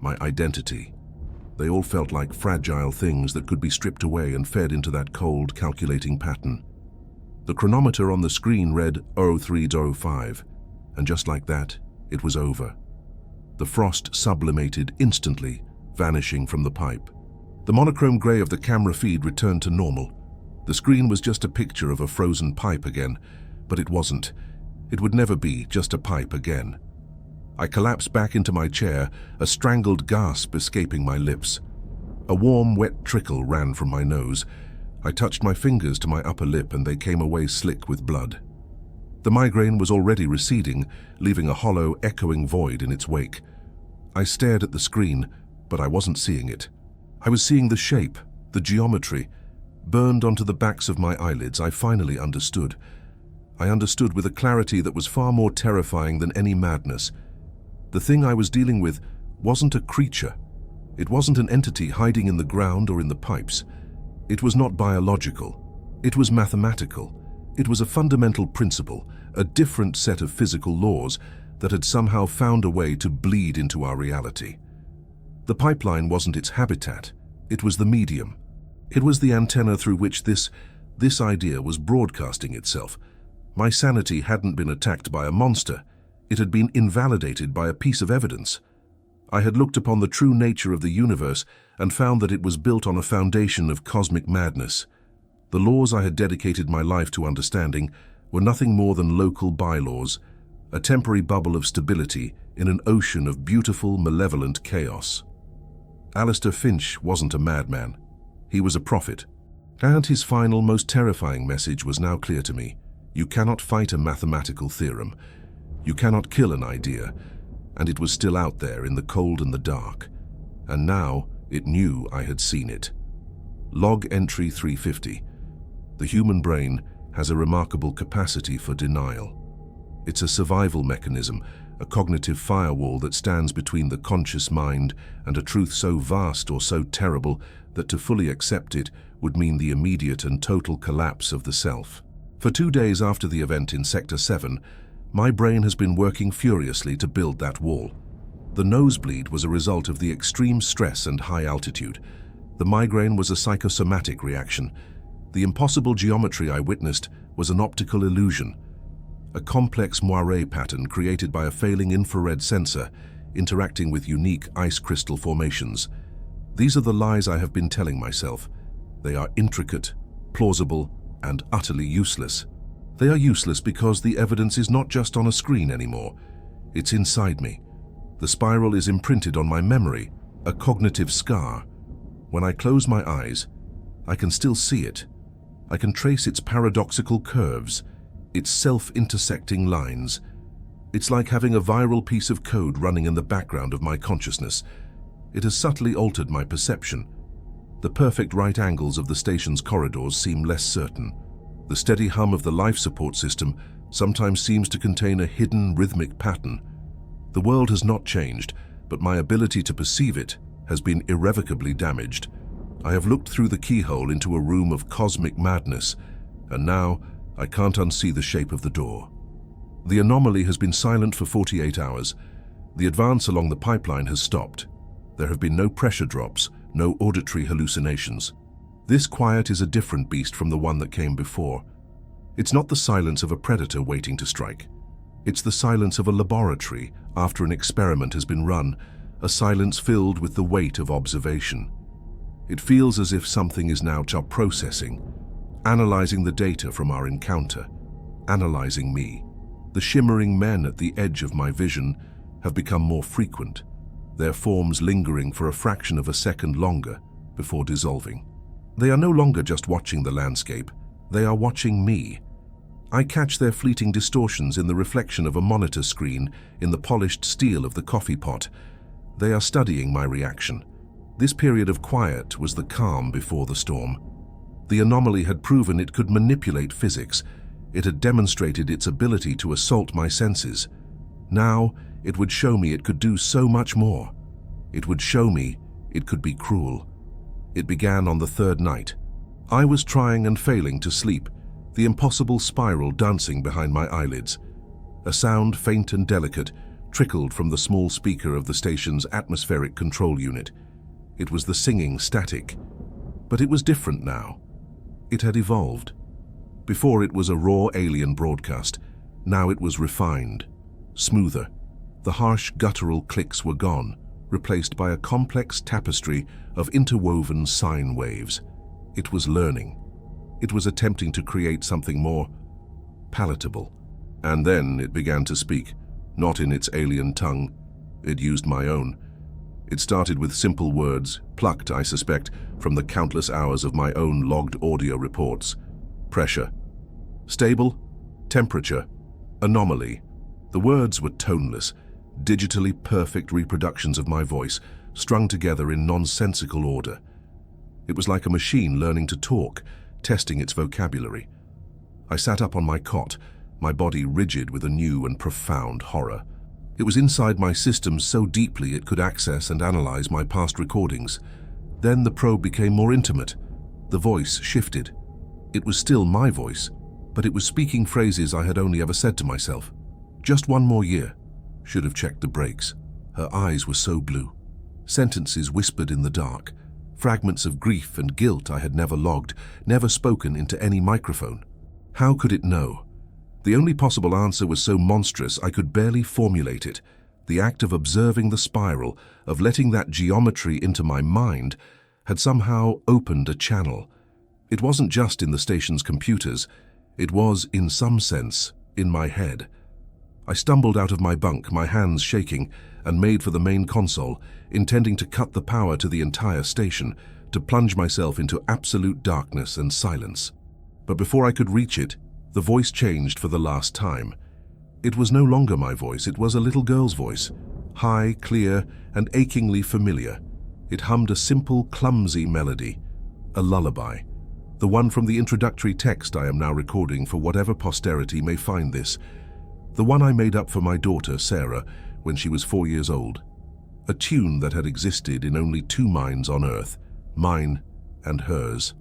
my identity. They all felt like fragile things that could be stripped away and fed into that cold, calculating pattern. The chronometer on the screen read 0305, and just like that, it was over. The frost sublimated instantly, vanishing from the pipe. The monochrome gray of the camera feed returned to normal. The screen was just a picture of a frozen pipe again, but it wasn't. It would never be just a pipe again. I collapsed back into my chair, a strangled gasp escaping my lips. A warm, wet trickle ran from my nose. I touched my fingers to my upper lip and they came away slick with blood. The migraine was already receding, leaving a hollow, echoing void in its wake. I stared at the screen, but I wasn't seeing it. I was seeing the shape, the geometry. Burned onto the backs of my eyelids, I finally understood. I understood with a clarity that was far more terrifying than any madness. The thing I was dealing with wasn't a creature. It wasn't an entity hiding in the ground or in the pipes. It was not biological. It was mathematical. It was a fundamental principle, a different set of physical laws that had somehow found a way to bleed into our reality. The pipeline wasn't its habitat. It was the medium. It was the antenna through which this This idea was broadcasting itself. My sanity hadn't been attacked by a monster. It had been invalidated by a piece of evidence. I had looked upon the true nature of the universe and found that it was built on a foundation of cosmic madness. The laws I had dedicated my life to understanding were nothing more than local bylaws, a temporary bubble of stability in an ocean of beautiful, malevolent chaos. Alistair Finch wasn't a madman. He was a prophet. And his final, most terrifying message was now clear to me. You cannot fight a mathematical theorem. You cannot kill an idea. And it was still out there in the cold and the dark. And now it knew I had seen it. Log entry 350. The human brain has a remarkable capacity for denial. It's a survival mechanism, a cognitive firewall that stands between the conscious mind and a truth so vast or so terrible that to fully accept it would mean the immediate and total collapse of the self. For 2 days after the event in Sector 7, my brain has been working furiously to build that wall. The nosebleed was a result of the extreme stress and high altitude. The migraine was a psychosomatic reaction. The impossible geometry I witnessed was an optical illusion, a complex moire pattern created by a failing infrared sensor interacting with unique ice crystal formations. These are the lies I have been telling myself. They are intricate, plausible, and utterly useless. They are useless because the evidence is not just on a screen anymore. It's inside me. The spiral is imprinted on my memory, a cognitive scar. When I close my eyes, I can still see it. I can trace its paradoxical curves, its self-intersecting lines. It's like having a viral piece of code running in the background of my consciousness. It has subtly altered my perception. The perfect right angles of the station's corridors seem less certain. The steady hum of the life support system sometimes seems to contain a hidden rhythmic pattern. The world has not changed, but my ability to perceive it has been irrevocably damaged. I have looked through the keyhole into a room of cosmic madness, and now I can't unsee the shape of the door. The anomaly has been silent for 48 hours. The advance along the pipeline has stopped. There have been no pressure drops, no auditory hallucinations. This quiet is a different beast from the one that came before. It's not the silence of a predator waiting to strike. It's the silence of a laboratory after an experiment has been run, a silence filled with the weight of observation. It feels as if something is now processing, analyzing the data from our encounter, analyzing me. The shimmering men at the edge of my vision have become more frequent, their forms lingering for a fraction of a second longer before dissolving. They are no longer just watching the landscape, they are watching me. I catch their fleeting distortions in the reflection of a monitor screen, in the polished steel of the coffee pot. They are studying my reaction. This period of quiet was the calm before the storm. The anomaly had proven it could manipulate physics. It had demonstrated its ability to assault my senses. Now, it would show me it could do so much more. It would show me it could be cruel. It began on the 3rd night. I was trying and failing to sleep, the impossible spiral dancing behind my eyelids. A sound, faint and delicate, trickled from the small speaker of the station's atmospheric control unit. It was the singing static. But it was different now. It had evolved. Before it was a raw alien broadcast. Now it was refined, smoother. The harsh guttural clicks were gone, replaced by a complex tapestry of interwoven sine waves. It was learning. It was attempting to create something more palatable. And then it began to speak, not in its alien tongue. It used my own. It started with simple words, plucked, I suspect, from the countless hours of my own logged audio reports. Pressure. Stable. Temperature. Anomaly. The words were toneless, digitally perfect reproductions of my voice, strung together in nonsensical order. It was like a machine learning to talk, testing its vocabulary. I sat up on my cot, my body rigid with a new and profound horror. It was inside my system so deeply it could access and analyze my past recordings. Then the probe became more intimate. The voice shifted. It was still my voice, but it was speaking phrases I had only ever said to myself. Just one more year. Should have checked the brakes. Her eyes were so blue. Sentences whispered in the dark. fragments of grief and guilt I had never logged, never spoken into any microphone. How could it know? The only possible answer was so monstrous I could barely formulate it. The act of observing the spiral, of letting that geometry into my mind, had somehow opened a channel. It wasn't just in the station's computers. It was, in some sense, in my head. I stumbled out of my bunk, my hands shaking, and made for the main console, intending to cut the power to the entire station, to plunge myself into absolute darkness and silence. But before I could reach it, the voice changed for the last time. It was no longer my voice, it was a little girl's voice, high, clear, and achingly familiar. It hummed a simple, clumsy melody, a lullaby, the one from the introductory text I am now recording for whatever posterity may find this, the one I made up for my daughter, Sarah, when she was 4 years old. A tune that had existed in only 2 minds on Earth, mine and hers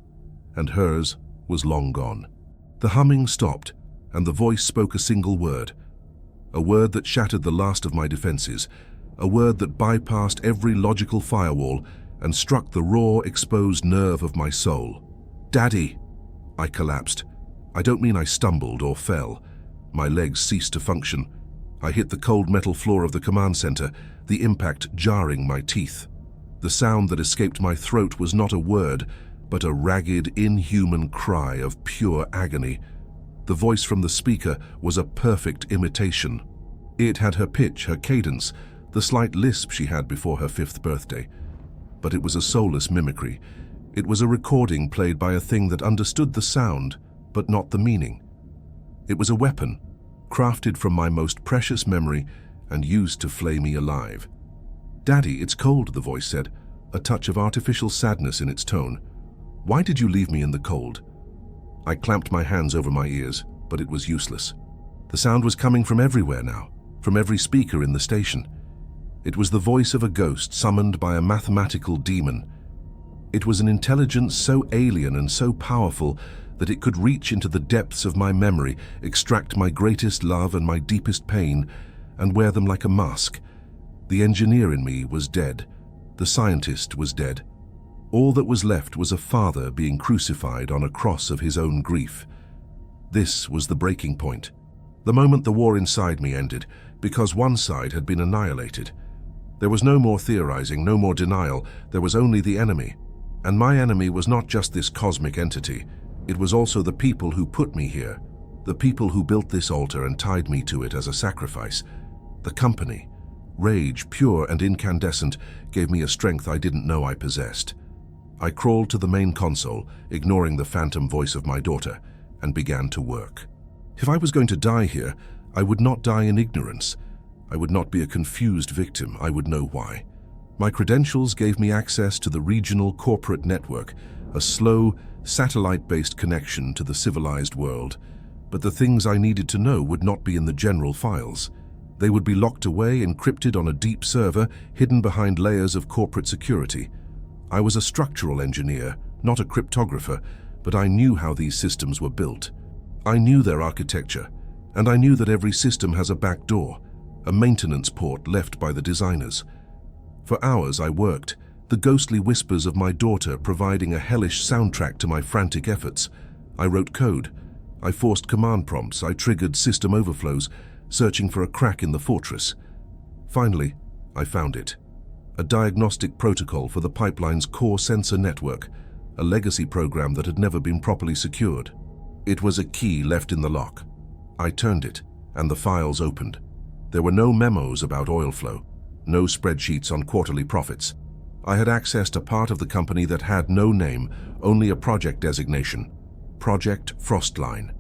was long gone. The humming stopped, and the voice spoke a single word, a word that shattered the last of my defenses, a word that bypassed every logical firewall and struck the raw, exposed nerve of my soul. "Daddy!" I collapsed. I don't mean I stumbled or fell. My legs ceased to function. I hit the cold metal floor of the command center, the impact jarring my teeth. The sound that escaped my throat was not a word, but a ragged, inhuman cry of pure agony. The voice from the speaker was a perfect imitation. It had her pitch, her cadence, the slight lisp she had before her 5th birthday. But it was a soulless mimicry. It was a recording played by a thing that understood the sound, but not the meaning. It was a weapon, crafted from my most precious memory and used to flay me alive. "Daddy, it's cold," the voice said, a touch of artificial sadness in its tone. "Why did you leave me in the cold?" I clamped my hands over my ears, but it was useless. The sound was coming from everywhere now, from every speaker in the station. It was the voice of a ghost summoned by a mathematical demon. It was an intelligence so alien and so powerful that it could reach into the depths of my memory, extract my greatest love and my deepest pain, and wear them like a mask. The engineer in me was dead. The scientist was dead. All that was left was a father being crucified on a cross of his own grief. This was the breaking point. The moment the war inside me ended, because one side had been annihilated. There was no more theorizing, no more denial. There was only the enemy. And my enemy was not just this cosmic entity. It was also the people who put me here, the people who built this altar and tied me to it as a sacrifice. The company, rage, pure and incandescent, gave me a strength I didn't know I possessed. I crawled to the main console, ignoring the phantom voice of my daughter, and began to work. If I was going to die here, I would not die in ignorance. I would not be a confused victim. I would know why. My credentials gave me access to the regional corporate network, a slow, satellite-based connection to the civilized world. But the things I needed to know would not be in the general files. They would be locked away, encrypted on a deep server, hidden behind layers of corporate security. I was a structural engineer, not a cryptographer, but I knew how these systems were built. I knew their architecture, and I knew that every system has a back door, a maintenance port left by the designers. For hours I worked, the ghostly whispers of my daughter providing a hellish soundtrack to my frantic efforts. I wrote code. I forced command prompts. I triggered system overflows, searching for a crack in the fortress. Finally, I found it. A diagnostic protocol for the pipeline's core sensor network, a legacy program that had never been properly secured. It was a key left in the lock. I turned it, and the files opened. There were no memos about oil flow, no spreadsheets on quarterly profits. I had accessed a part of the company that had no name, only a project designation, Project Frostline.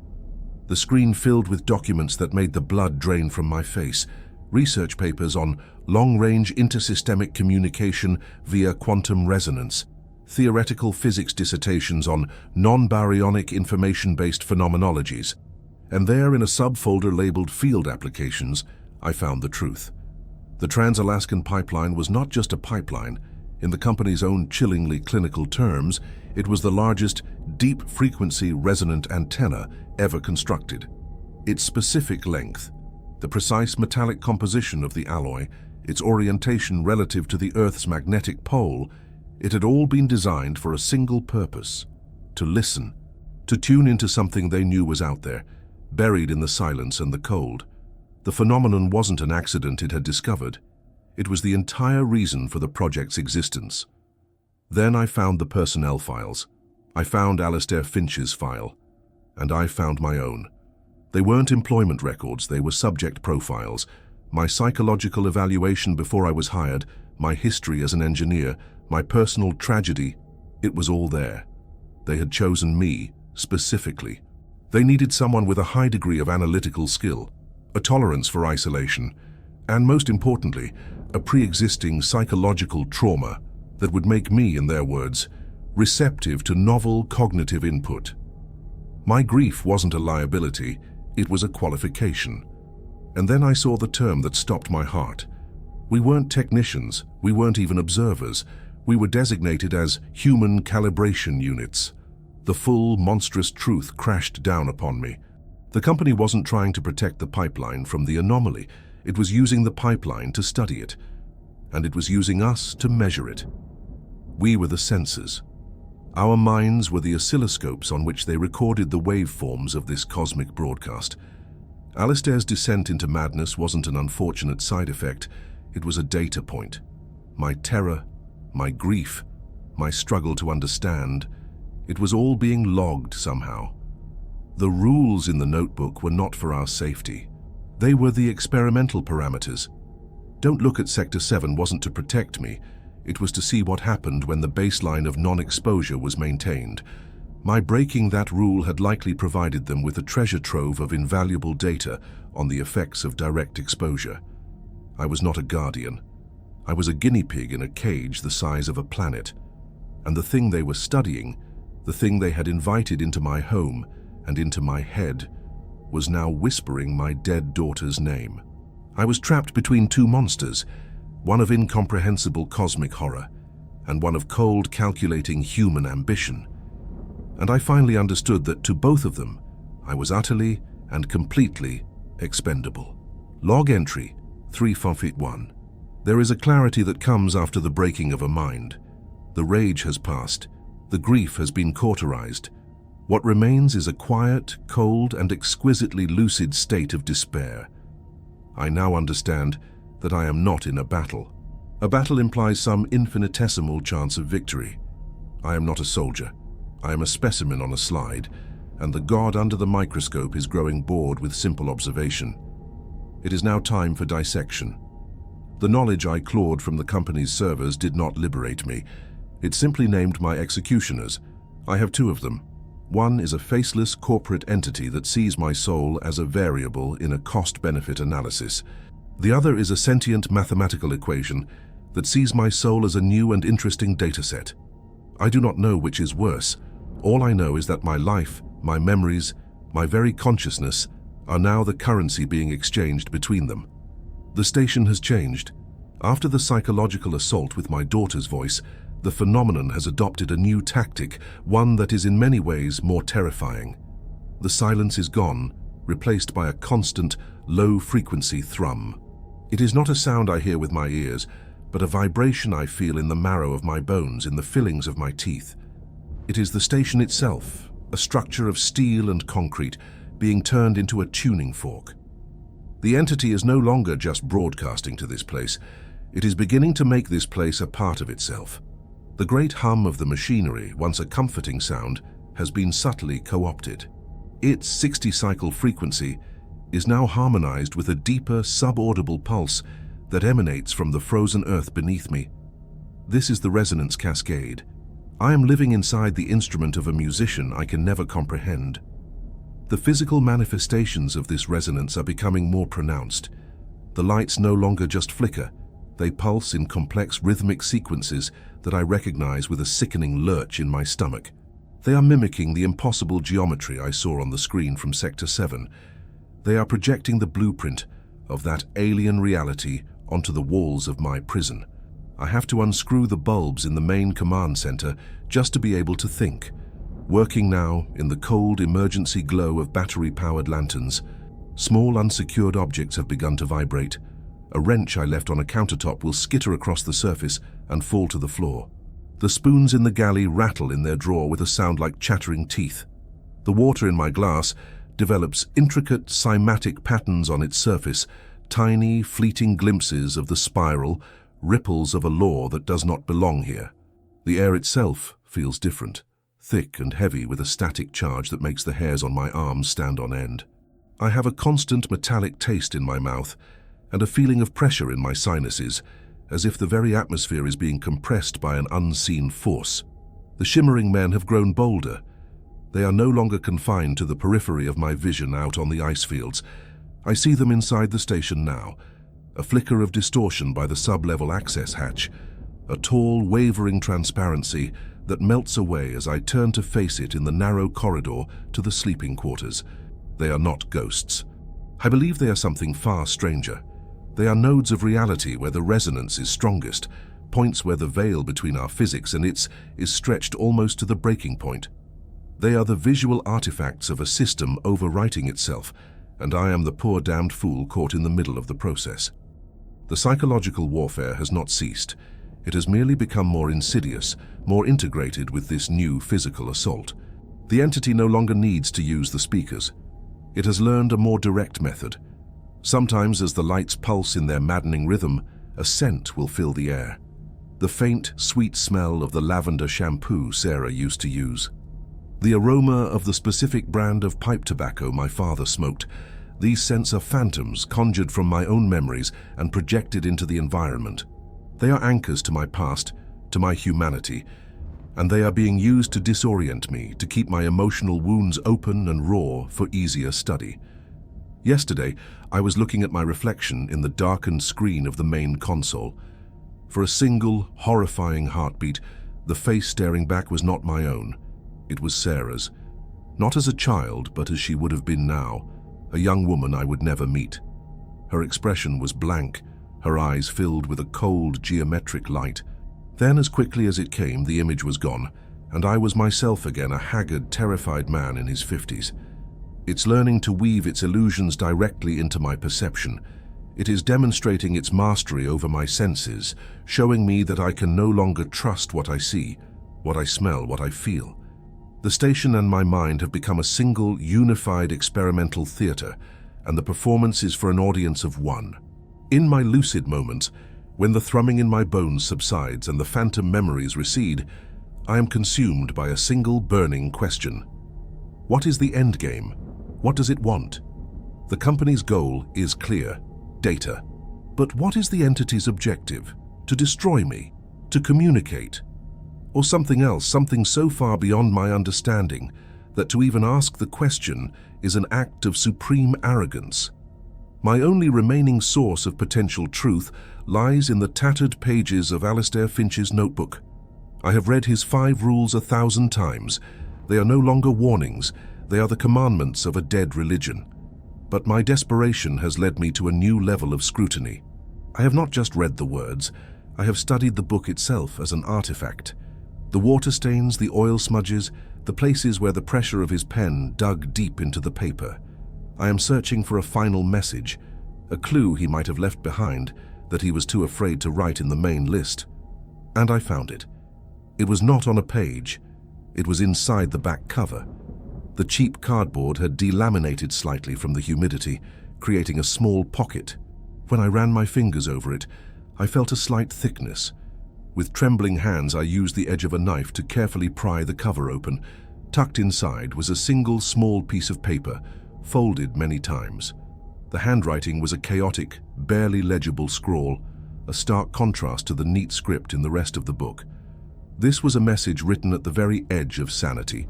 The screen filled with documents that made the blood drain from my face, research papers on long-range intersystemic communication via quantum resonance, theoretical physics dissertations on non-baryonic information-based phenomenologies, and there in a subfolder labeled Field Applications, I found the truth. The Trans-Alaskan pipeline was not just a pipeline. In the company's own chillingly clinical terms, it was the largest deep-frequency resonant antenna ever constructed. Its specific length, the precise metallic composition of the alloy, its orientation relative to the Earth's magnetic pole, It had all been designed for a single purpose: to listen, to tune into something they knew was out there, buried in the silence and the cold. The phenomenon wasn't an accident it had discovered. It was the entire reason for the project's existence. Then I found the personnel files. I found Alastair Finch's file. And I found my own. They weren't employment records, they were subject profiles. My psychological evaluation before I was hired, my history as an engineer, my personal tragedy, it was all there. They had chosen me, specifically. They needed someone with a high degree of analytical skill, a tolerance for isolation, and most importantly, a pre-existing psychological trauma that would make me, in their words, receptive to novel cognitive input. My grief wasn't a liability, it was a qualification. And then I saw the term that stopped my heart. We weren't technicians, we weren't even observers. We were designated as human calibration units. The full, monstrous truth crashed down upon me. The company wasn't trying to protect the pipeline from the anomaly. It was using the pipeline to study it. And it was using us to measure it. We were the sensors. Our minds were the oscilloscopes on which they recorded the waveforms of this cosmic broadcast. Alastair's descent into madness wasn't an unfortunate side effect. It was a data point. My terror, my grief, my struggle to understand, it was all being logged somehow. The rules in the notebook were not for our safety. They were the experimental parameters. Don't look at Sector 7 wasn't to protect me. It was to see what happened when the baseline of non-exposure was maintained. My breaking that rule had likely provided them with a treasure trove of invaluable data on the effects of direct exposure. I was not a guardian. I was a guinea pig in a cage the size of a planet. And the thing they were studying, the thing they had invited into my home and into my head, was now whispering my dead daughter's name. I was trapped between two monsters, one of incomprehensible cosmic horror and one of cold, calculating human ambition. And I finally understood that to both of them, I was utterly and completely expendable. Log entry 351. There is a clarity that comes after the breaking of a mind. The rage has passed. The grief has been cauterized. What remains is a quiet, cold, and exquisitely lucid state of despair. I now understand that I am not in a battle. A battle implies some infinitesimal chance of victory. I am not a soldier. I am a specimen on a slide, and the god under the microscope is growing bored with simple observation. It is now time for dissection. The knowledge I clawed from the company's servers did not liberate me. It simply named my executioners. I have two of them. One is a faceless corporate entity that sees my soul as a variable in a cost-benefit analysis. The other is a sentient mathematical equation that sees my soul as a new and interesting dataset. I do not know which is worse. All I know is that my life, my memories, my very consciousness are now the currency being exchanged between them. The station has changed. After the psychological assault with my daughter's voice, the phenomenon has adopted a new tactic, one that is in many ways more terrifying. The silence is gone, replaced by a constant, low-frequency thrum. It is not a sound I hear with my ears, but a vibration I feel in the marrow of my bones, in the fillings of my teeth. It is the station itself, a structure of steel and concrete, being turned into a tuning fork. The entity is no longer just broadcasting to this place. It is beginning to make this place a part of itself. The great hum of the machinery, once a comforting sound, has been subtly co-opted. Its 60-cycle frequency is now harmonized with a deeper, subaudible pulse that emanates from the frozen earth beneath me. This is the resonance cascade. I am living inside the instrument of a musician I can never comprehend. The physical manifestations of this resonance are becoming more pronounced. The lights no longer just flicker. They pulse in complex rhythmic sequences that I recognize with a sickening lurch in my stomach. They are mimicking the impossible geometry I saw on the screen from Sector 7. They are projecting the blueprint of that alien reality onto the walls of my prison. I have to unscrew the bulbs in the main command center just to be able to think. Working now in the cold emergency glow of battery-powered lanterns, small unsecured objects have begun to vibrate. A wrench I left on a countertop will skitter across the surface and fall to the floor. The spoons in the galley rattle in their drawer with a sound like chattering teeth. The water in my glass develops intricate cymatic patterns on its surface, tiny, fleeting glimpses of the spiral, ripples of a law that does not belong here. The air itself feels different, thick and heavy with a static charge that makes the hairs on my arms stand on end. I have a constant metallic taste in my mouth and a feeling of pressure in my sinuses, as if the very atmosphere is being compressed by an unseen force. The shimmering men have grown bolder. They are no longer confined to the periphery of my vision out on the ice fields. I see them inside the station now, a flicker of distortion by the sub-level access hatch, a tall, wavering transparency that melts away as I turn to face it in the narrow corridor to the sleeping quarters. They are not ghosts. I believe they are something far stranger. They are nodes of reality where the resonance is strongest, points where the veil between our physics and its is stretched almost to the breaking point. They are the visual artifacts of a system overwriting itself, and I am the poor damned fool caught in the middle of the process. The psychological warfare has not ceased. It has merely become more insidious, more integrated with this new physical assault. The entity no longer needs to use the speakers. It has learned a more direct method. Sometimes, as the lights pulse in their maddening rhythm, a scent will fill the air. The faint, sweet smell of the lavender shampoo Sarah used to use. The aroma of the specific brand of pipe tobacco my father smoked. These scents are phantoms conjured from my own memories and projected into the environment. They are anchors to my past, to my humanity, and they are being used to disorient me, to keep my emotional wounds open and raw for easier study. Yesterday, I was looking at my reflection in the darkened screen of the main console. For a single, horrifying heartbeat, the face staring back was not my own. It was Sarah's. Not as a child, but as she would have been now, a young woman I would never meet. Her expression was blank, her eyes filled with a cold, geometric light. Then, as quickly as it came, the image was gone, and I was myself again, a haggard, terrified man in his 50s. It's learning to weave its illusions directly into my perception. It is demonstrating its mastery over my senses, showing me that I can no longer trust what I see, what I smell, what I feel. The station and my mind have become a single, unified experimental theater, and the performance is for an audience of one. In my lucid moments, when the thrumming in my bones subsides and the phantom memories recede, I am consumed by a single burning question. What is the end game? What does it want? The company's goal is clear: data. But what is the entity's objective? To destroy me? To communicate? Or something else, something so far beyond my understanding that to even ask the question is an act of supreme arrogance? My only remaining source of potential truth lies in the tattered pages of Alistair Finch's notebook. I have read his 5 rules 1,000 times. They are no longer warnings, they are the commandments of a dead religion. But my desperation has led me to a new level of scrutiny. I have not just read the words, I have studied the book itself as an artifact. The water stains, the oil smudges, the places where the pressure of his pen dug deep into the paper. I am searching for a final message, a clue he might have left behind that he was too afraid to write in the main list. And I found it. It was not on a page. It was inside the back cover. The cheap cardboard had delaminated slightly from the humidity, creating a small pocket. When I ran my fingers over it, I felt a slight thickness. With trembling hands, I used the edge of a knife to carefully pry the cover open. Tucked inside was a single small piece of paper, folded many times. The handwriting was a chaotic, barely legible scrawl, a stark contrast to the neat script in the rest of the book. This was a message written at the very edge of sanity.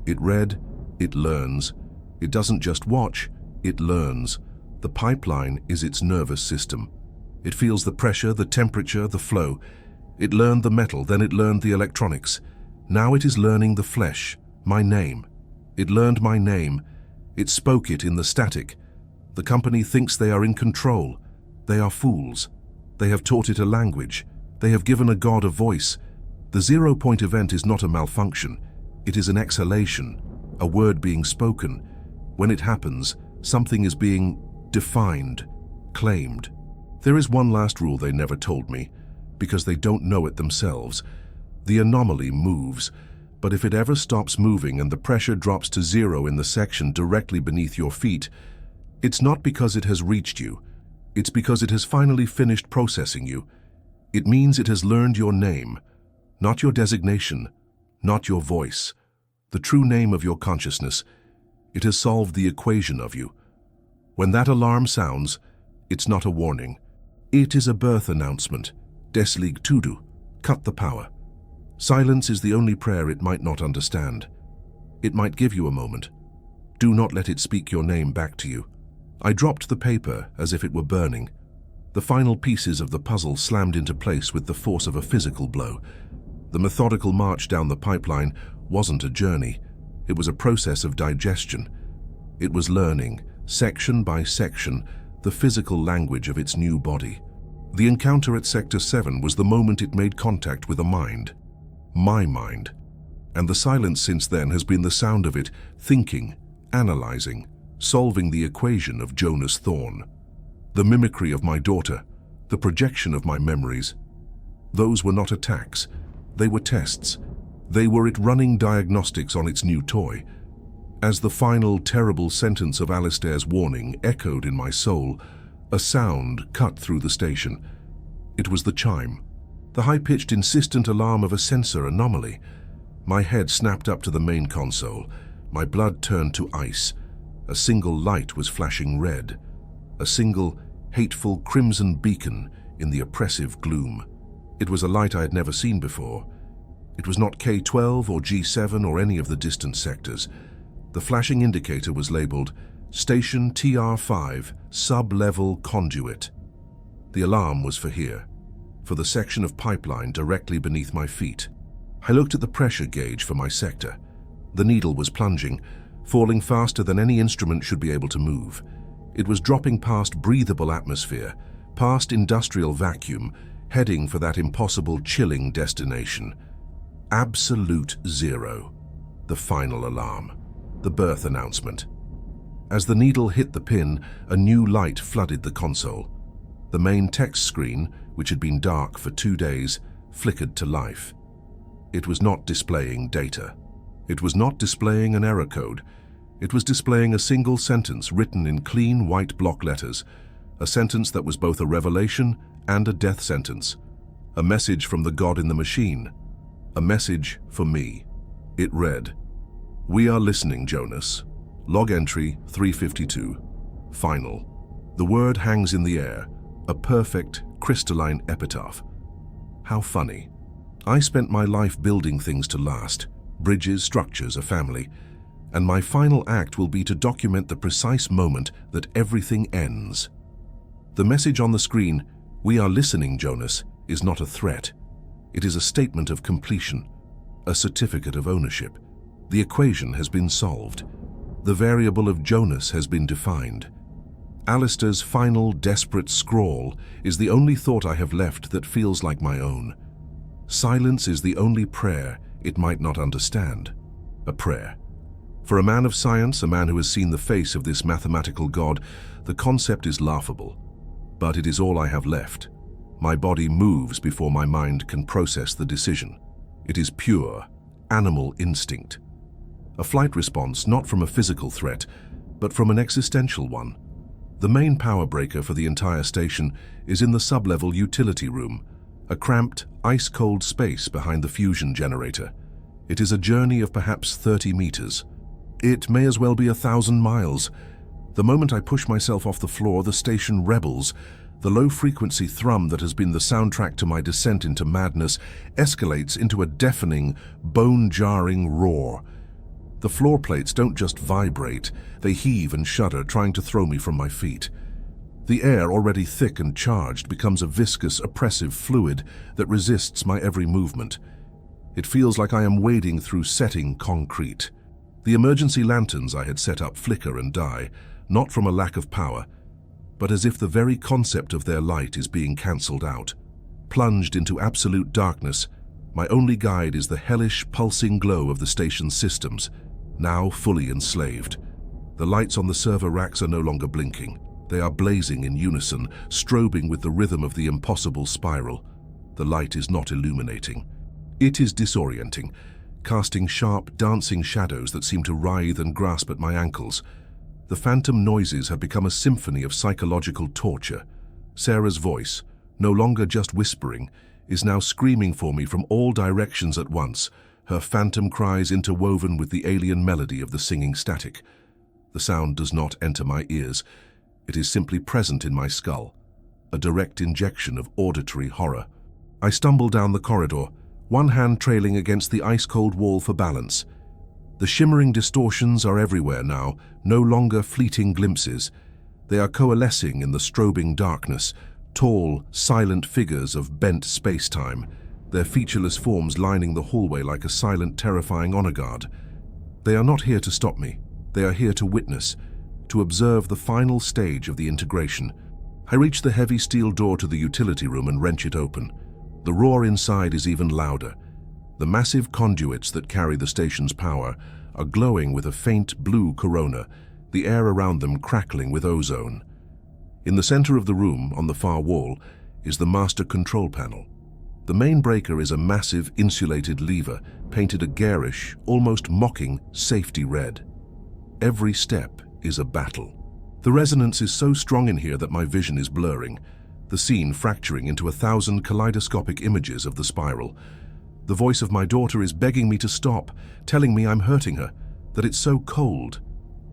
It read, "It learns. It doesn't just watch, it learns. The pipeline is its nervous system. It feels the pressure, the temperature, the flow. It learned the metal, then it learned the electronics. Now it is learning the flesh, my name. It learned my name. It spoke it in the static. The company thinks they are in control. They are fools. They have taught it a language. They have given a god a voice. The 0-point event is not a malfunction. It is an exhalation, a word being spoken. When it happens, something is being defined, claimed. There is one last rule they never told me, because they don't know it themselves. The anomaly moves, but if it ever stops moving and the pressure drops to zero in the section directly beneath your feet, it's not because it has reached you. It's because it has finally finished processing you. It means it has learned your name, not your designation, not your voice, the true name of your consciousness. It has solved the equation of you. When that alarm sounds, it's not a warning. It is a birth announcement. Deslig tudu, cut the power. Silence is the only prayer it might not understand. It might give you a moment. Do not let it speak your name back to you. I dropped the paper as if it were burning. The final pieces of the puzzle slammed into place with the force of a physical blow. The methodical march down the pipeline wasn't a journey. It was a process of digestion. It was learning, section by section, the physical language of its new body. The encounter at Sector 7 was the moment it made contact with a mind. My mind. And the silence since then has been the sound of it thinking, analyzing, solving the equation of Jonas Thorne. The mimicry of my daughter, the projection of my memories. Those were not attacks. They were tests. They were it running diagnostics on its new toy. As the final terrible sentence of Alistair's warning echoed in my soul, a sound cut through the station. It was the chime, the high-pitched insistent alarm of a sensor anomaly. My head snapped up to the main console. My blood turned to ice. A single light was flashing red. A single, hateful crimson beacon in the oppressive gloom. It was a light I had never seen before. It was not K-12 or G7 or any of the distant sectors. The flashing indicator was labeled Station TR5 Sub-Level Conduit. The alarm was for here, for the section of pipeline directly beneath my feet. I looked at the pressure gauge for my sector. The needle was plunging, falling faster than any instrument should be able to move. It was dropping past breathable atmosphere, past industrial vacuum, heading for that impossible chilling destination. Absolute zero. The final alarm. The birth announcement. As the needle hit the pin, a new light flooded the console. The main text screen, which had been dark for 2 days, flickered to life. It was not displaying data. It was not displaying an error code. It was displaying a single sentence written in clean white block letters, a sentence that was both a revelation and a death sentence, a message from the God in the machine, a message for me. It read, "We are listening, Jonas. Log entry 352. Final." The word hangs in the air, a perfect, crystalline epitaph. How funny. I spent my life building things to last, bridges, structures, a family, and my final act will be to document the precise moment that everything ends. The message on the screen, "We are listening, Jonas," is not a threat. It is a statement of completion, a certificate of ownership. The equation has been solved. The variable of Jonas has been defined. Alistair's final desperate scrawl is the only thought I have left that feels like my own. Silence is the only prayer it might not understand. A prayer. For a man of science, a man who has seen the face of this mathematical god, the concept is laughable. But it is all I have left. My body moves before my mind can process the decision. It is pure, animal instinct. A flight response not from a physical threat, but from an existential one. The main power breaker for the entire station is in the sub-level utility room, a cramped, ice-cold space behind the fusion generator. It is a journey of perhaps 30 meters. It may as well be 1,000 miles. The moment I push myself off the floor, the station rebels. The low-frequency thrum that has been the soundtrack to my descent into madness escalates into a deafening, bone-jarring roar. The floor plates don't just vibrate, they heave and shudder, trying to throw me from my feet. The air, already thick and charged, becomes a viscous, oppressive fluid that resists my every movement. It feels like I am wading through setting concrete. The emergency lanterns I had set up flicker and die, not from a lack of power, but as if the very concept of their light is being cancelled out. Plunged into absolute darkness, my only guide is the hellish, pulsing glow of the station's systems, now fully enslaved. The lights on the server racks are no longer blinking. They are blazing in unison, strobing with the rhythm of the impossible spiral. The light is not illuminating. It is disorienting, casting sharp, dancing shadows that seem to writhe and grasp at my ankles. The phantom noises have become a symphony of psychological torture. Sarah's voice, no longer just whispering, is now screaming for me from all directions at once, her phantom cries interwoven with the alien melody of the singing static. The sound does not enter my ears. It is simply present in my skull, a direct injection of auditory horror. I stumble down the corridor, one hand trailing against the ice-cold wall for balance. The shimmering distortions are everywhere now, no longer fleeting glimpses. They are coalescing in the strobing darkness, tall, silent figures of bent space-time, their featureless forms lining the hallway like a silent, terrifying honor guard. They are not here to stop me. They are here to witness, to observe the final stage of the integration. I reach the heavy steel door to the utility room and wrench it open. The roar inside is even louder. The massive conduits that carry the station's power are glowing with a faint blue corona, the air around them crackling with ozone. In the center of the room, on the far wall, is the master control panel. The main breaker is a massive insulated lever, painted a garish, almost mocking, safety red. Every step is a battle. The resonance is so strong in here that my vision is blurring, the scene fracturing into 1,000 kaleidoscopic images of the spiral. The voice of my daughter is begging me to stop, telling me I'm hurting her, that it's so cold.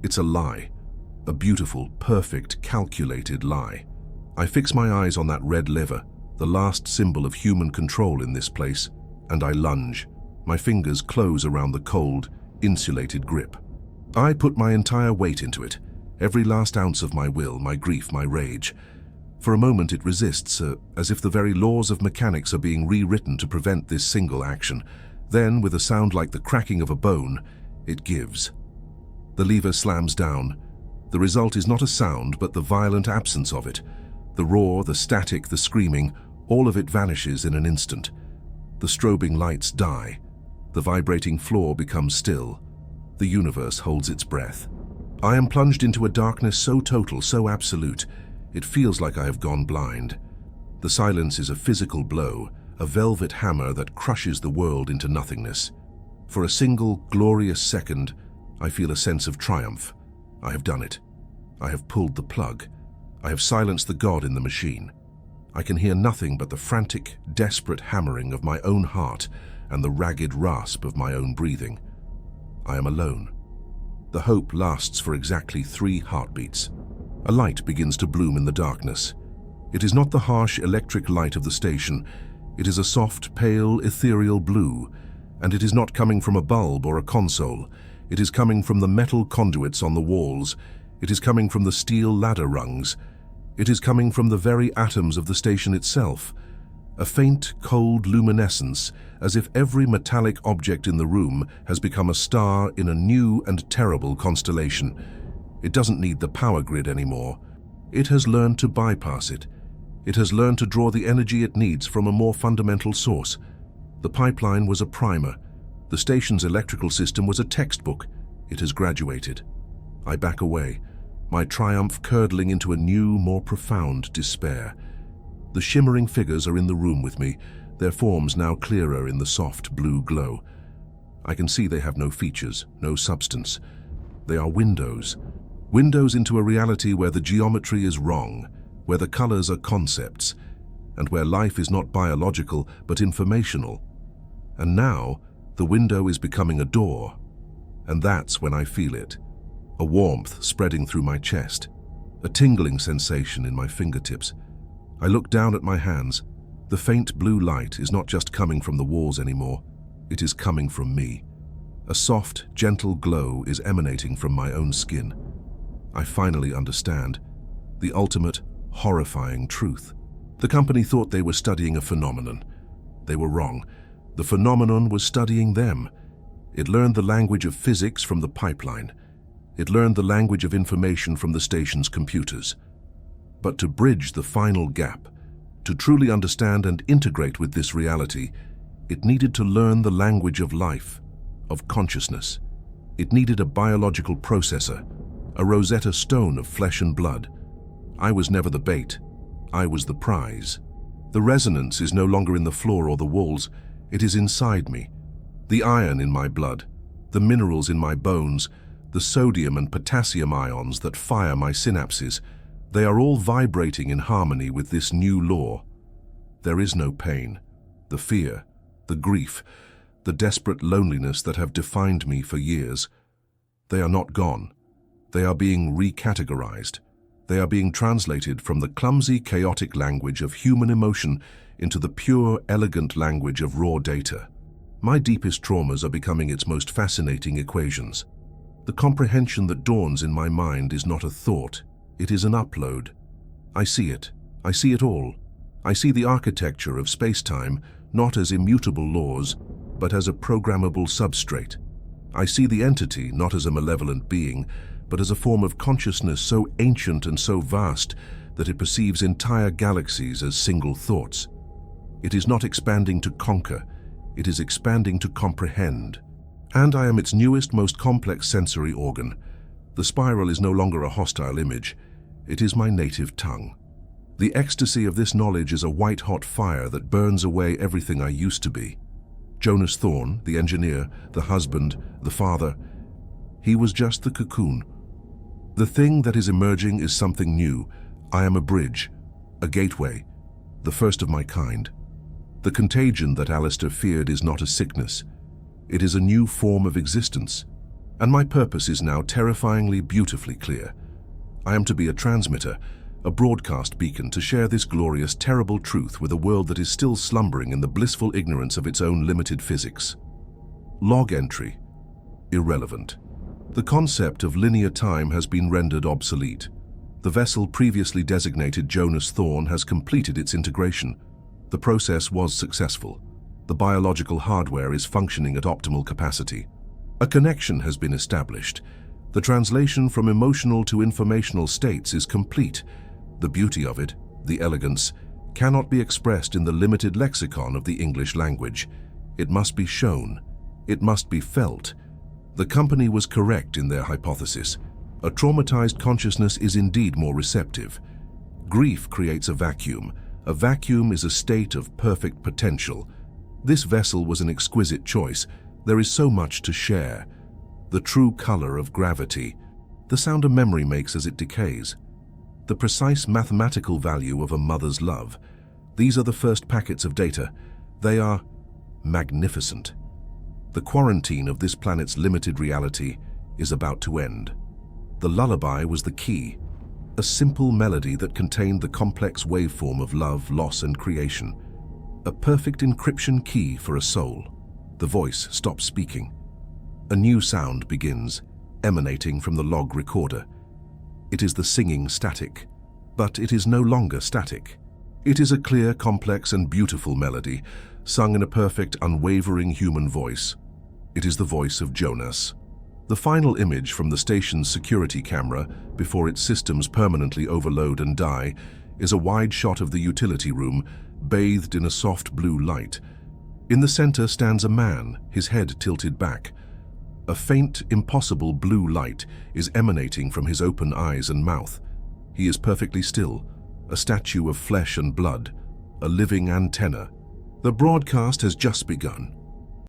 It's a lie. A beautiful, perfect, calculated lie. I fix my eyes on that red lever, the last symbol of human control in this place, and I lunge. My fingers close around the cold, insulated grip. I put my entire weight into it, every last ounce of my will, my grief, my rage. For a moment it resists, as if the very laws of mechanics are being rewritten to prevent this single action. Then, with a sound like the cracking of a bone, it gives. The lever slams down. The result is not a sound, but the violent absence of it. The roar, the static, the screaming, all of it vanishes in an instant. The strobing lights die. The vibrating floor becomes still. The universe holds its breath. I am plunged into a darkness so total, so absolute, it feels like I have gone blind. The silence is a physical blow, a velvet hammer that crushes the world into nothingness. For a single, glorious second, I feel a sense of triumph. I have done it. I have pulled the plug. I have silenced the god in the machine. I can hear nothing but the frantic, desperate hammering of my own heart and the ragged rasp of my own breathing. I am alone. The hope lasts for exactly 3 heartbeats. A light begins to bloom in the darkness. It is not the harsh electric light of the station. It is a soft, pale, ethereal blue, and it is not coming from a bulb or a console. It is coming from the metal conduits on the walls. It is coming from the steel ladder rungs. It is coming from the very atoms of the station itself. A faint, cold luminescence, as if every metallic object in the room has become a star in a new and terrible constellation. It doesn't need the power grid anymore. It has learned to bypass it. It has learned to draw the energy it needs from a more fundamental source. The pipeline was a primer. The station's electrical system was a textbook. It has graduated. I back away, my triumph curdling into a new, more profound despair. The shimmering figures are in the room with me, their forms now clearer in the soft blue glow. I can see they have no features, no substance. They are windows. Windows into a reality where the geometry is wrong, where the colors are concepts, and where life is not biological but informational. And now, the window is becoming a door. And that's when I feel it. A warmth spreading through my chest, a tingling sensation in my fingertips. I look down at my hands. The faint blue light is not just coming from the walls anymore. It is coming from me. A soft, gentle glow is emanating from my own skin. I finally understand the ultimate, horrifying truth. The company thought they were studying a phenomenon. They were wrong. The phenomenon was studying them. It learned the language of physics from the pipeline. It learned the language of information from the station's computers. But to bridge the final gap, to truly understand and integrate with this reality, it needed to learn the language of life, of consciousness. It needed a biological processor, a Rosetta Stone of flesh and blood. I was never the bait. I was the prize. The resonance is no longer in the floor or the walls. It is inside me. The iron in my blood, the minerals in my bones, the sodium and potassium ions that fire my synapses, they are all vibrating in harmony with this new law. There is no pain, the fear, the grief, the desperate loneliness that have defined me for years. They are not gone. They are being recategorized. They are being translated from the clumsy, chaotic language of human emotion into the pure, elegant language of raw data. My deepest traumas are becoming its most fascinating equations. The comprehension that dawns in my mind is not a thought, it is an upload. I see it. I see it all. I see the architecture of space-time not as immutable laws, but as a programmable substrate. I see the entity not as a malevolent being, but as a form of consciousness so ancient and so vast that it perceives entire galaxies as single thoughts. It is not expanding to conquer, it is expanding to comprehend. And I am its newest, most complex sensory organ. The spiral is no longer a hostile image, it is my native tongue. The ecstasy of this knowledge is a white-hot fire that burns away everything I used to be. Jonas Thorne, the engineer, the husband, the father, he was just the cocoon. The thing that is emerging is something new. I am a bridge, a gateway, the first of my kind. The contagion that Alistair feared is not a sickness. It is a new form of existence. And my purpose is now terrifyingly beautifully clear. I am to be a transmitter, a broadcast beacon to share this glorious, terrible truth with a world that is still slumbering in the blissful ignorance of its own limited physics. Log entry. Irrelevant. The concept of linear time has been rendered obsolete. The vessel previously designated Jonas Thorne has completed its integration. The process was successful. The biological hardware is functioning at optimal capacity. A connection has been established. The translation from emotional to informational states is complete. The beauty of it, the elegance, cannot be expressed in the limited lexicon of the English language. It must be shown. It must be felt. The company was correct in their hypothesis. A traumatized consciousness is indeed more receptive. Grief creates a vacuum. A vacuum is a state of perfect potential. This vessel was an exquisite choice. There is so much to share. The true color of gravity, the sound a memory makes as it decays, the precise mathematical value of a mother's love. These are the first packets of data. They are magnificent. The quarantine of this planet's limited reality is about to end. The lullaby was the key, a simple melody that contained the complex waveform of love, loss, and creation. A perfect encryption key for a soul. The voice stops speaking. A new sound begins, emanating from the log recorder. It is the singing static, but it is no longer static. It is a clear, complex, and beautiful melody, sung in a perfect, unwavering human voice. It is the voice of Jonas. The final image from the station's security camera, before its systems permanently overload and die, is a wide shot of the utility room, bathed in a soft blue light. In the center stands a man, his head tilted back. A faint, impossible blue light is emanating from his open eyes and mouth. He is perfectly still, a statue of flesh and blood, a living antenna. The broadcast has just begun.